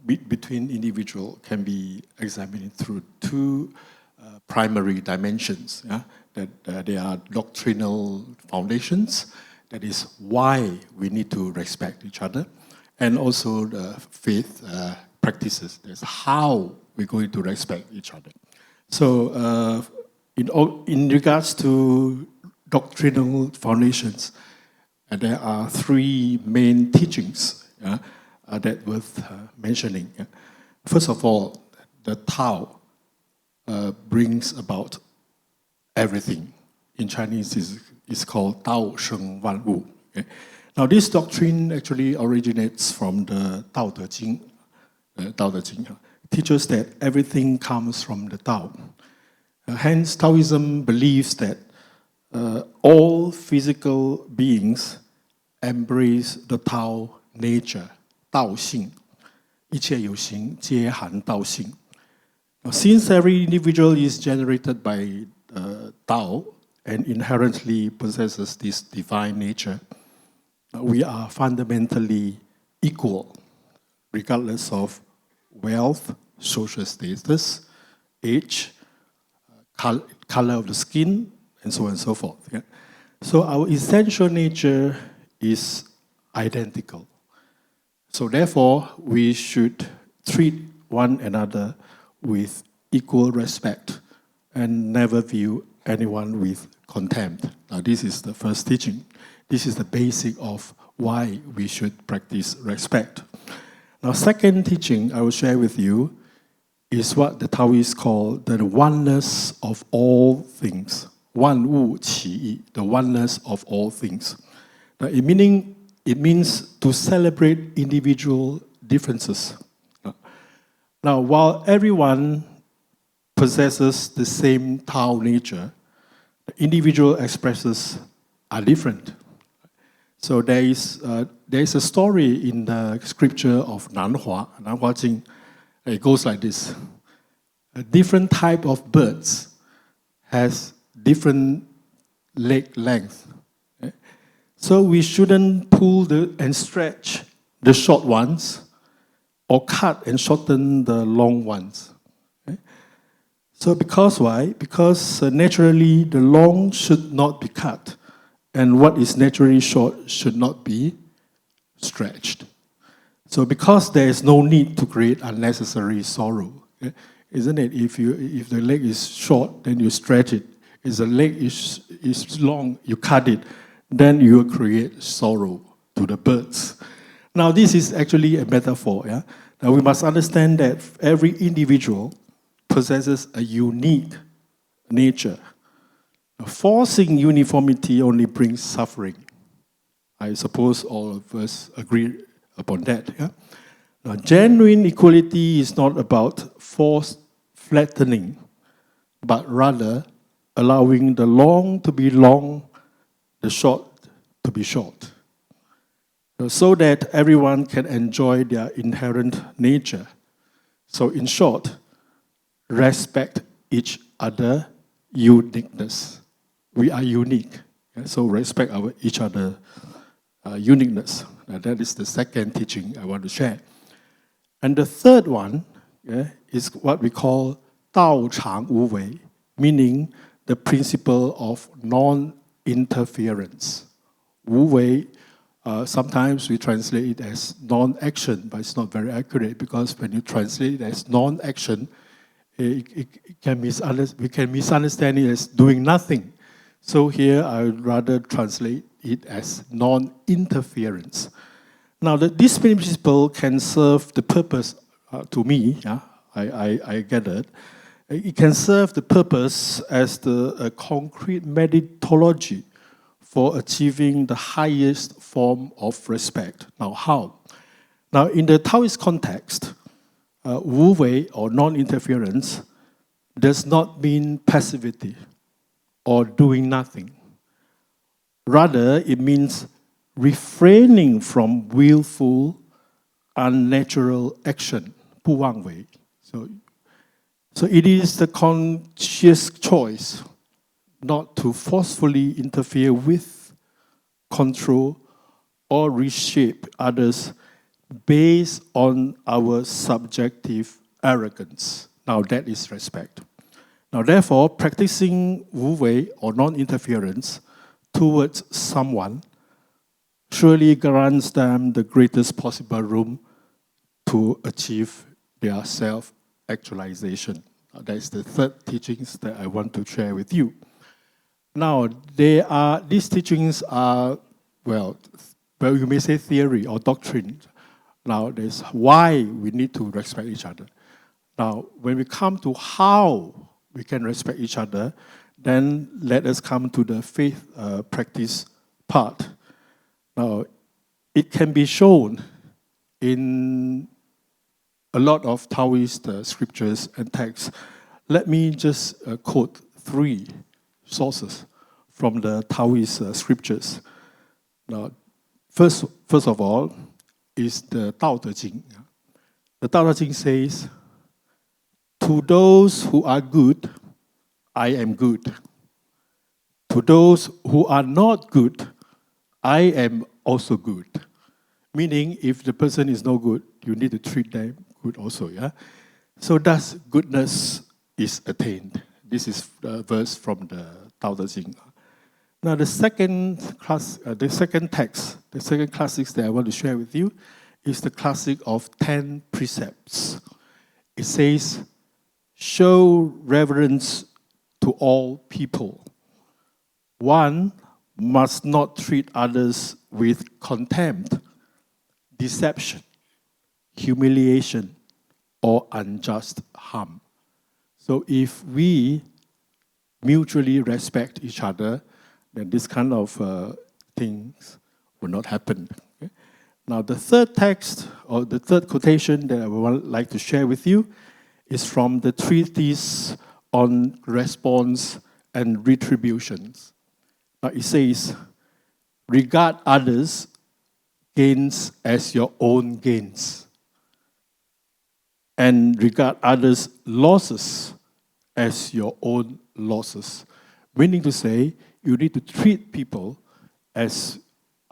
between individuals can be examined through two primary dimensions. That they are doctrinal foundations, that is why we need to respect each other, and also the faith practices, that's how we're going to respect each other. So in regards to doctrinal foundations, there are three main teachings that worth mentioning. First of all, the Tao brings about everything. In Chinese, it's called Tao Sheng Wan Wu. Now, this doctrine actually originates from the Tao Te Ching. Tao Te Ching teaches that everything comes from the Tao. Hence, Taoism believes that all physical beings embrace the Tao nature, Tao Xing. 一切有形皆含道性. Now, since every individual is generated by Tao and inherently possesses this divine nature, we are fundamentally equal, regardless of wealth, social status, age, color of the skin, and so on and so forth. Yeah? So our essential nature is identical. So therefore, we should treat one another with equal respect and never view anyone with contempt. Now, this is the first teaching. This is the basic of why we should practice respect. Now, second teaching I will share with you is what the Taoists call the oneness of all things. 万物起义, the oneness of all things. Now, it means to celebrate individual differences. Now, while everyone possesses the same Tao nature, the individual expresses are different. So there is a story in the scripture of Nanhua Jing. It goes like this. A different type of birds has different leg length. So we shouldn't pull and stretch the short ones or cut and shorten the long ones. So because why? Because naturally the long should not be cut, and what is naturally short should not be stretched. So because there is no need to create unnecessary sorrow, isn't it? If the leg is short, then you stretch it. If the leg is long, you cut it, then you create sorrow to the birds. Now this is actually a metaphor. Yeah? Now we must understand that every individual possesses a unique nature. Forcing uniformity only brings suffering. I suppose all of us agree upon that. Yeah? Now, genuine equality is not about forced flattening, but rather allowing the long to be long, the short to be short, so that everyone can enjoy their inherent nature. So in short, respect each other's uniqueness. We are unique, so respect each other's uniqueness. That is the second teaching I want to share. And the third one is what we call Dao Chang Wu Wei, meaning the principle of non-interference. Wu Wei, sometimes we translate it as non-action, but it's not very accurate because when you translate it as non-action, we can misunderstand it as doing nothing. So here I would rather translate it as non-interference. Now, this principle can serve the purpose, to me, I get it. It can serve the purpose as a concrete methodology for achieving the highest form of respect. Now, how? Now, in the Taoist context, Wu Wei, or non-interference, does not mean passivity or doing nothing. Rather, it means refraining from willful, unnatural action, 不妄为. So it is the conscious choice not to forcefully interfere with, control, or reshape others based on our subjective arrogance. Now that is respect. Now therefore, practicing Wu Wei, or non-interference, towards someone surely grants them the greatest possible room to achieve their self-actualization. That is the third teachings that I want to share with you. Now, these teachings are, well, you may say theory or doctrine. Now, there's why we need to respect each other. Now, when we come to how we can respect each other, then let us come to the faith practice part. Now, it can be shown in a lot of Taoist scriptures and texts. Let me just quote 3 sources from the Taoist scriptures. Now, first of all, is the Tao Te Ching. The Tao Te Ching says, "To those who are good, I am good. To those who are not good, I am also good." Meaning, if the person is no good, you need to treat them good also, yeah? So thus, goodness is attained. This is a verse from the Tao Te Ching. Now, the second text, the second classics that I want to share with you is the classic of 10 precepts. It says, "Show reverence to all people. One must not treat others with contempt, deception, humiliation, or unjust harm." So if we mutually respect each other, then this kind of things will not happen. Okay? Now, the third text, or the third quotation that I would like to share with you is from the Treatise on Response and Retributions. Now, it says, "Regard others' gains as your own gains, and regard others' losses as your own losses." Meaning to say, you need to treat people as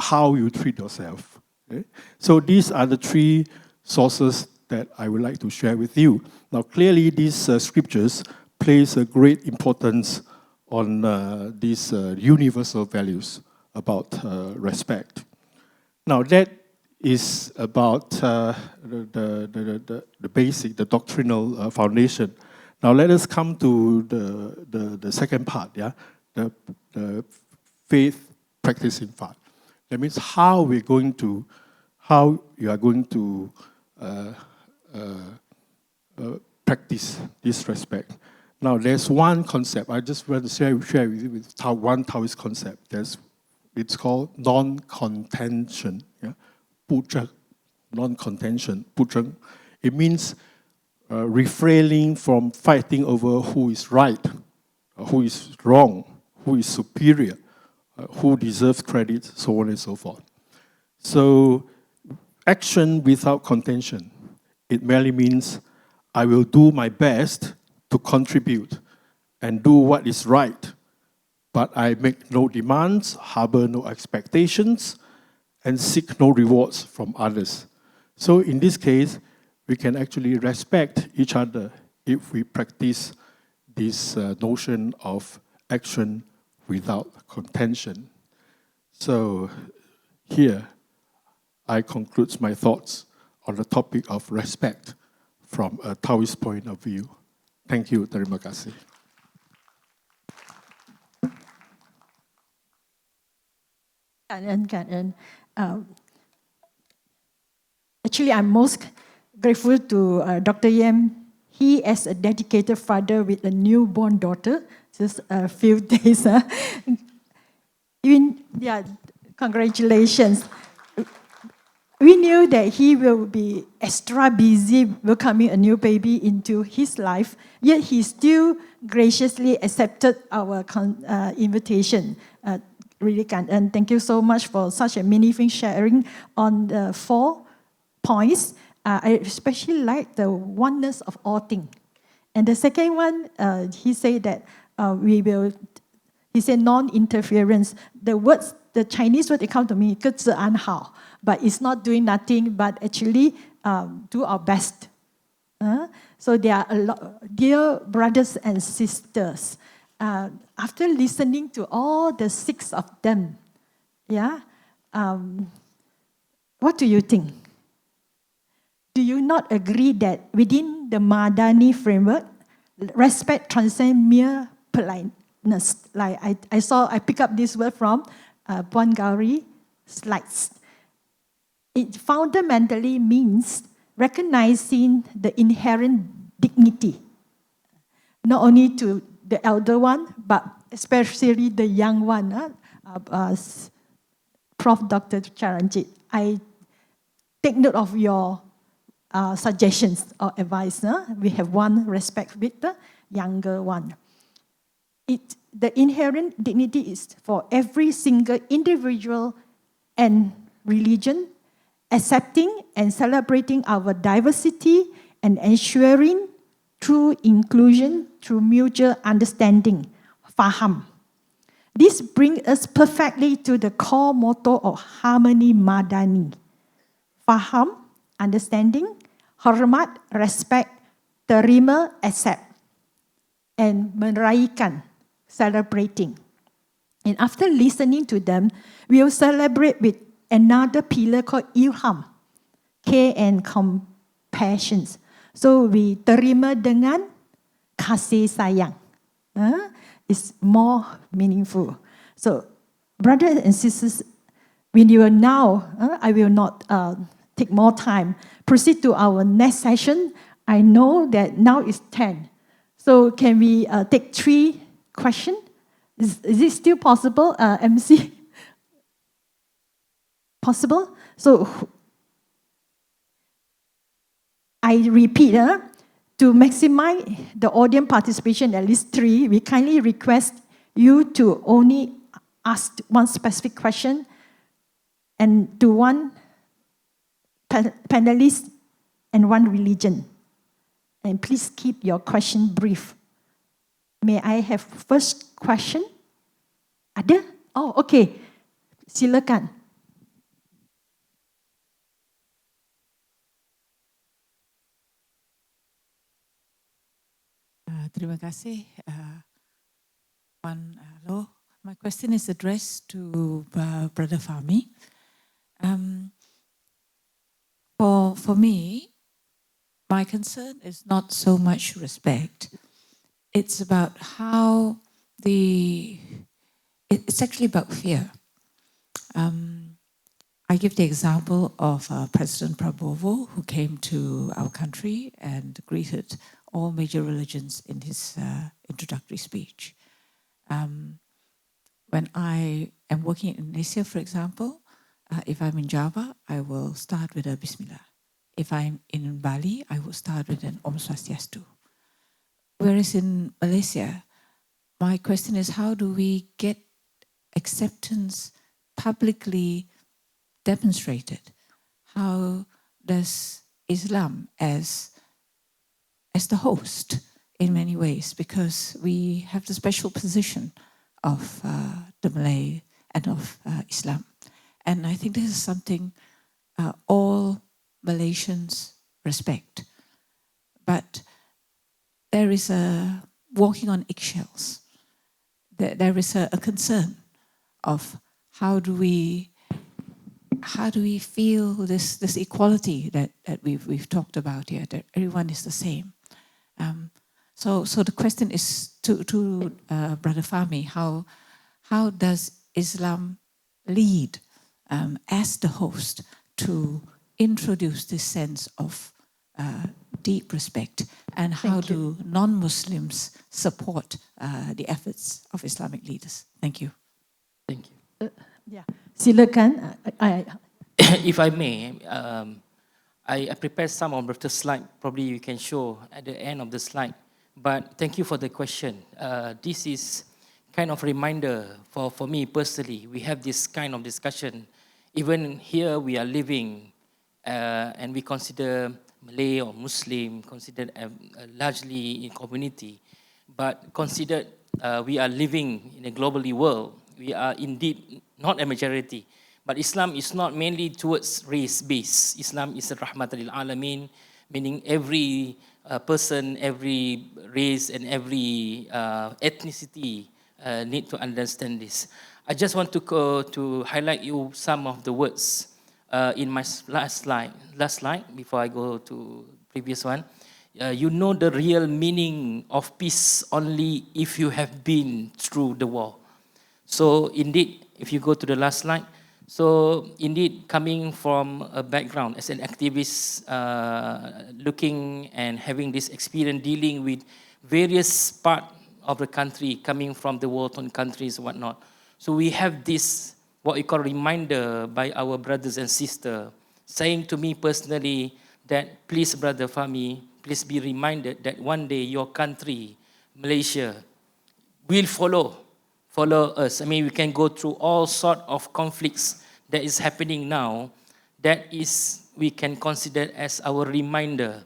how you treat yourself. Okay? So these are the 3 sources that I would like to share with you. Now, clearly, these scriptures place a great importance on these universal values about respect. Now, that is about the basic, the doctrinal foundation. Now, let us come to the second part, yeah, the faith practicing part. That means how you are going to practice this respect. Now, there's one concept. I just want to share with you one Taoist concept. It's called non-contention. Yeah? 不争, non-contention, 不争. It means refraining from fighting over who is right, who is wrong, who is superior, who deserves credit, so on and so forth. So, action without contention, it merely means I will do my best to contribute and do what is right, but I make no demands, harbor no expectations, and seek no rewards from others. So in this case, we can actually respect each other if we practice this notion of action without contention. So here, I conclude my thoughts on the topic of respect from a Taoist point of view. Thank you. Terima kasih.
感恩. Actually, I'm most grateful to Dr. Yam. He, as a dedicated father with a newborn daughter, just a few days. Congratulations. We knew that he will be extra busy welcoming a new baby into his life, yet he still graciously accepted our invitation. Really kind. And thank you so much for such a meaningful sharing on the 4 points. I especially like the oneness of all things. And the second one, he said that he said non-interference. The Chinese word, it comes to me, 各自安好, but it's not doing nothing, but actually do our best. So there are a lot, dear brothers and sisters, after listening to all the 6 of them, what do you think? Do you not agree that within the Madani framework, respect transcends mere politeness? Like I pick up this word from Puan Gowri slides. It fundamentally means recognizing the inherent dignity, not only to the elder one, but especially the young one. Prof. Dr. Charanjit, I take note of your suggestions or advice. We have one respect with the younger one. The inherent dignity is for every single individual and religion, accepting and celebrating our diversity and ensuring true inclusion through mutual understanding, faham. This brings us perfectly to the core motto of Harmony Madani. Faham, understanding, hormat, respect, terima, accept, and meraikan, celebrating. And after listening to them, we will celebrate with another pillar called ilham, care and compassion. So we terima dengan kasih sayang. It's more meaningful. So, brothers and sisters, when you are now, I will not take more time. Proceed to our next session. I know that now it's 10. So can we take 3 questions? Is it still possible, MC? Possible? So I repeat, to maximize the audience participation, at least 3, we kindly request you to only ask one specific question and to one panelist and one religion. And please keep your question brief. May I have first question? Ada? Oh, okay. Silakan.
Terima kasih, Puan Lo. My question is addressed to Brother Fahmi. For me, my concern is not so much respect. It's about how it's actually about fear. I give the example of President Prabowo, who came to our country and greeted all major religions in his introductory speech. When I am working in Indonesia, for example, if I'm in Java, I will start with a Bismillah. If I'm in Bali, I will start with an Om Swastiastu. Whereas in Malaysia, my question is, how do we get acceptance publicly demonstrated? How does Islam as the host in many ways, because we have the special position of the Malay and of Islam. And I think this is something all Malaysians respect. But there is a walking on eggshells. there is a concern of how do we feel this equality that we've talked about here, that everyone is the same. So the question is to Brother Fahmi, how does Islam lead as the host to introduce this sense of deep respect, and how do non-Muslims support the efforts of Islamic leaders? Thank you.
Thank you.
Yeah, silakan.
If I may, I prepared some of the slide. Probably you can show at the end of the slide. But thank you for the question. This is kind of reminder for me personally. We have this kind of discussion. Even here we are living and we consider Malay or Muslim, considered largely in community, but considered we are living in a globally world. We are indeed not a majority. But Islam is not mainly towards race-based. Islam is a rahmatul lil alamin, meaning every person, every race, and every ethnicity need to understand this. I just want to highlight you some of the words in my last slide before I go to previous one. You know the real meaning of peace only if you have been through the war. So indeed, if you go to the last slide, so indeed coming from a background as an activist, looking and having this experience dealing with various parts of the country, coming from the war-torn countries and whatnot. So we have this, what we call reminder by our brothers and sisters, saying to me personally that please, Brother Fahmi, please be reminded that one day your country, Malaysia, will follow us. I mean, we can go through all sort of conflicts that is happening now. That is, we can consider as our reminder.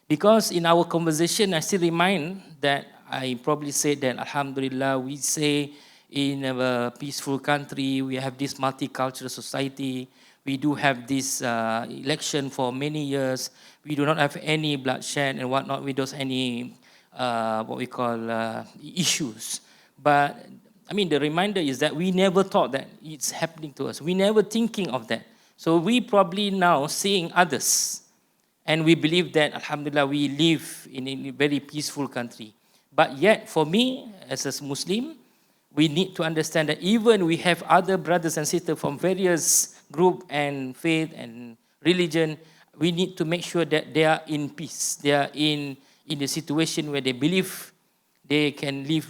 Because in our conversation, I still remind that I probably said that, Alhamdulillah, we say in a peaceful country, we have this multicultural society. We do have this election for many years. We do not have any bloodshed and whatnot. We don't have any, what we call, issues. But I mean, the reminder is that we never thought that it's happening to us. We never thinking of that. So we probably now seeing others. And we believe that, Alhamdulillah, we live in a very peaceful country. But yet, for me, as a Muslim, we need to understand that even we have other brothers and sisters from various group and faith and religion, we need to make sure that they are in peace. They are in a situation where they believe they can live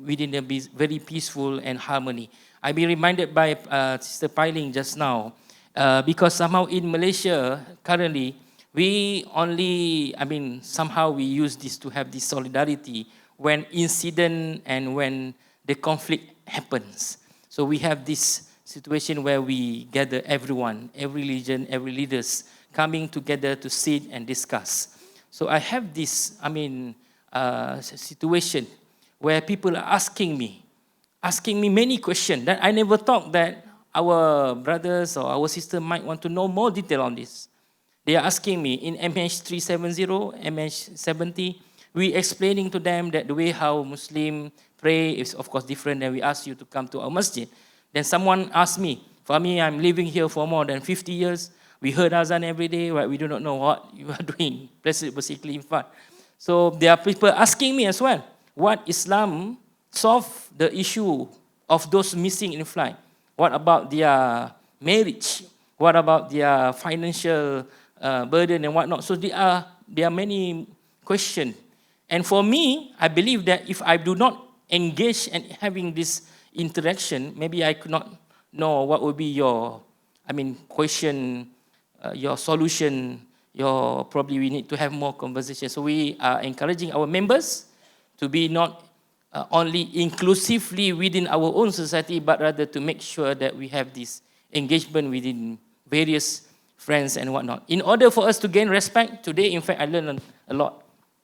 within a very peaceful and harmony. I've been reminded by Sister Piling just now, because somehow in Malaysia, currently, we only, I mean, somehow we use this to have this solidarity when incident and when the conflict happens. So we have this situation where we gather everyone, every religion, every leaders coming together to sit and discuss. So I have this, I mean, situation where people are asking me many questions that I never thought that our brothers or our sister might want to know more detail on this. They are asking me in MH370, MH70, we explaining to them that the way how Muslim pray is of course different than we ask you to come to our masjid. Then someone asked me, Fahmi, I'm living here for more than 50 years. We heard azan every day, but we do not know what you are doing, basically in fact. So there are people asking me as well, what Islam solve the issue of those missing in flight? What about their marriage? What about their financial burden and whatnot? So there are many questions. And for me, I believe that if I do not engage and having this interaction, maybe I could not know what would be your, I mean, question, your solution, probably we need to have more conversation. So we are encouraging our members to be not only inclusively within our own society, but rather to make sure that we have this engagement within various friends and whatnot. In order for us to gain respect, today, in fact, I learned a lot.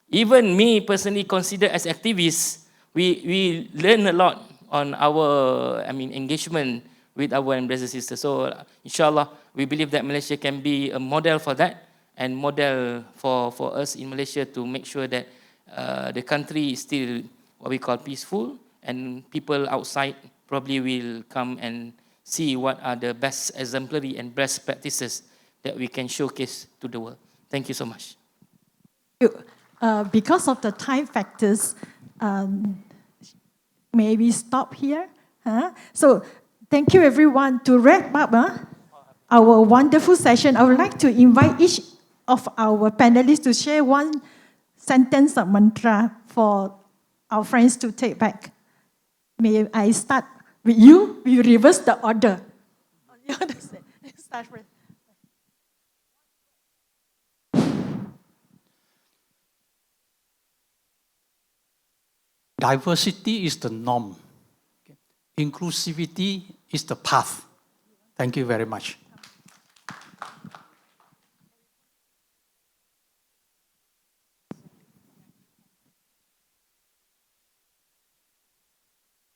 Even me personally considered as activists, we learn a lot on our, I mean, engagement with our brothers and sisters. So, inshallah, we believe that Malaysia can be a model for that and model for us in Malaysia to make sure that the country is still what we call peaceful and people outside probably will come and see what are the best exemplary and best practices that we can showcase to the world. Thank you so much.
Because of the time factors, may we stop here? So thank you everyone. To wrap up our wonderful session, I would like to invite each of our panelists to share one sentence of mantra for our friends to take back. May I start with you? We reverse the order. Start first.
Diversity is the norm. Inclusivity is the path. Thank you very much.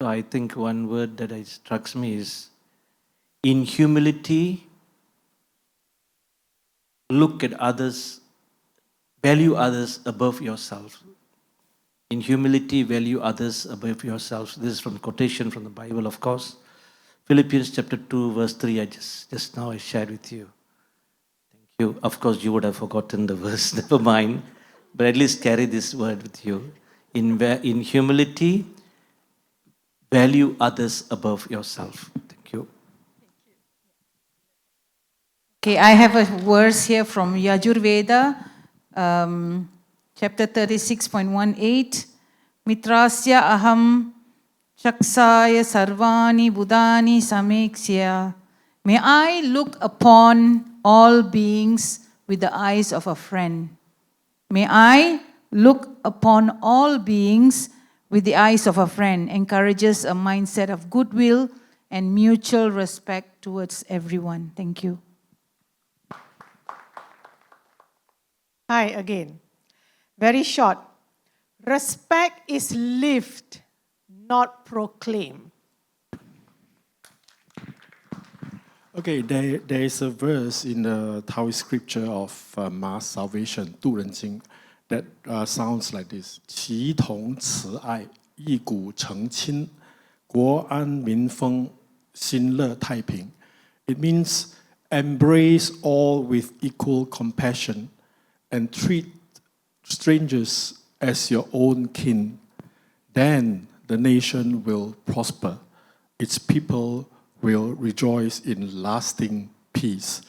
So I think one word that strikes me is, in humility, look at others, value others above yourself. In humility, value others above yourselves. This is from quotation from the Bible, of course. Philippians chapter 2, verse 3, I just now I shared with you. Thank you. Of course, you would have forgotten the verse, never mind. But at least carry this word with you. In humility, value others above yourself. Thank you.
Okay, I have a verse here from Yajurveda, chapter 36.18. Mitrasya aham chaksaya sarvani buddhani sameksya. May I look upon all beings with the eyes of a friend. May I look upon all beings with the eyes of a friend. Encourages a mindset of goodwill and mutual respect towards everyone. Thank you.
Hi again. Very short. Respect is lived, not proclaimed.
Okay, there is a verse in the Taoist scripture of mass salvation, 度人经, that sounds like this: 齐同慈爱，一股澄清，国安民丰，心乐太平. It means embrace all with equal compassion and treat strangers as your own kin. Then the nation will prosper. Its people will rejoice in lasting peace.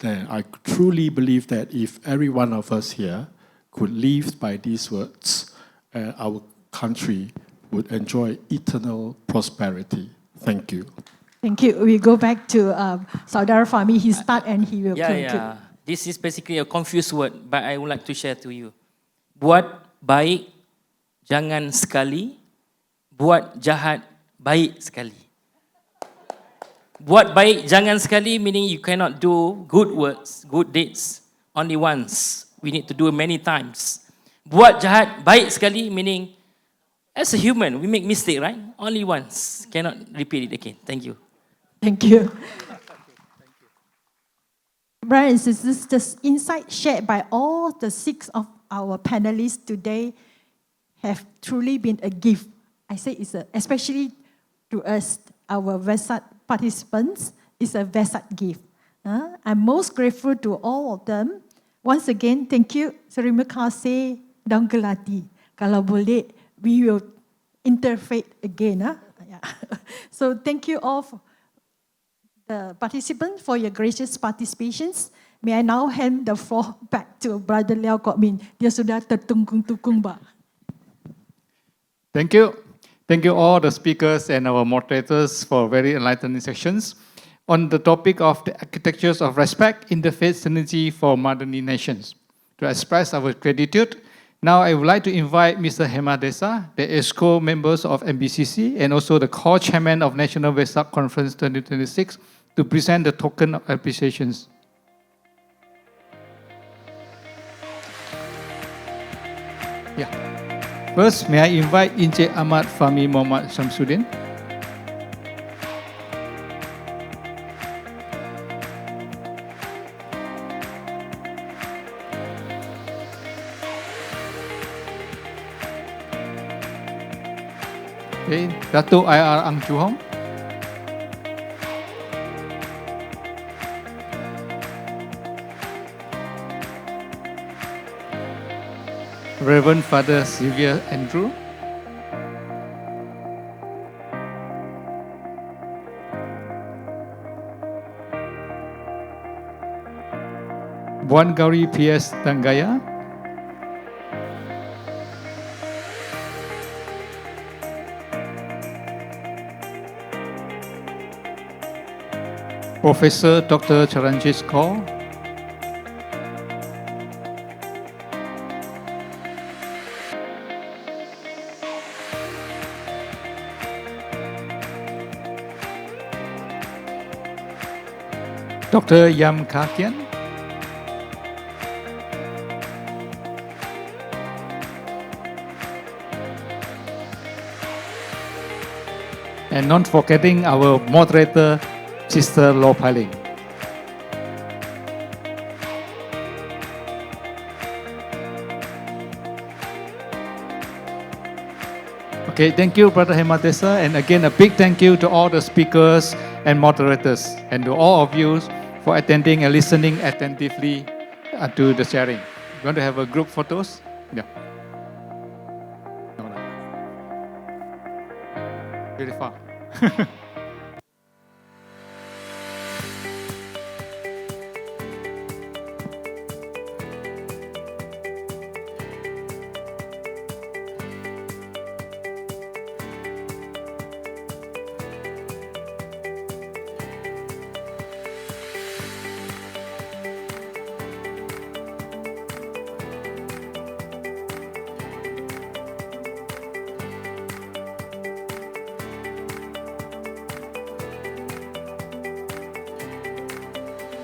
Then I truly believe that if every one of us here could live by these words, our country would enjoy eternal prosperity. Thank you.
Thank you. We go back to Saudara Fahmi. He start and he will conclude.
Yeah. This is basically a confused word, but I would like to share to you. Buat baik, jangan sekali. Buat jahat, baik sekali. Buat baik, jangan sekali, meaning you cannot do good words, good deeds, only once. We need to do it many times. Buat jahat, baik sekali, meaning as a human, we make mistake, right? Only once. Cannot repeat it again. Thank you.
Thank you. Brothers and sisters, the insight shared by all the 6 of our panelists today have truly been a gift. I say it's especially to us, our Wesak participants, it's a Wesak gift. I'm most grateful to all of them. Once again, thank you. Terima kasih dan gelati. Kalau boleh, we will interfaith again. Yeah. So thank you all for the participants for your gracious participations. May I now hand the floor back to Brother Liau Kok Min. Dia sudah tertunggung-tunggung, Pak.
Thank you. Thank you all the speakers and our moderators for very enlightening sessions on the topic of the architectures of respect, interfaith synergy for MADANI nations. To express our gratitude, now I would like to invite Mr. Hema Desa, the ESCO members of MBCC and also the co-chairman of National Wesak Conference 2026 to present the token of appreciations. Yeah. First, may I invite Encik Ahmad Fahmi Muhammad Samsudin. Okay, Dato IR Ang Chu Hong. Reverend Father Xavier Andrew. Buan Gowri PS Thangaya. Professor Dr. Charanjit Kaur. Dr. Yam Kah Kean. And not forgetting our moderator, Sister Lo Ling. Okay, thank you, Brother Hematesa. And again, a big thank you to all the speakers and moderators, and to all of you for attending and listening attentively to the sharing. You want to have a group photos? Yeah. No, no. Very far.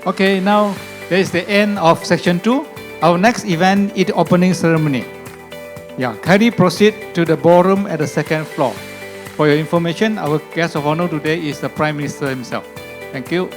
Okay, now there is the end of section 2. Our next event is the opening ceremony. Yeah, kindly proceed to the ballroom at the second floor. For your information, our guest of honor today is the Prime Minister himself. Thank you.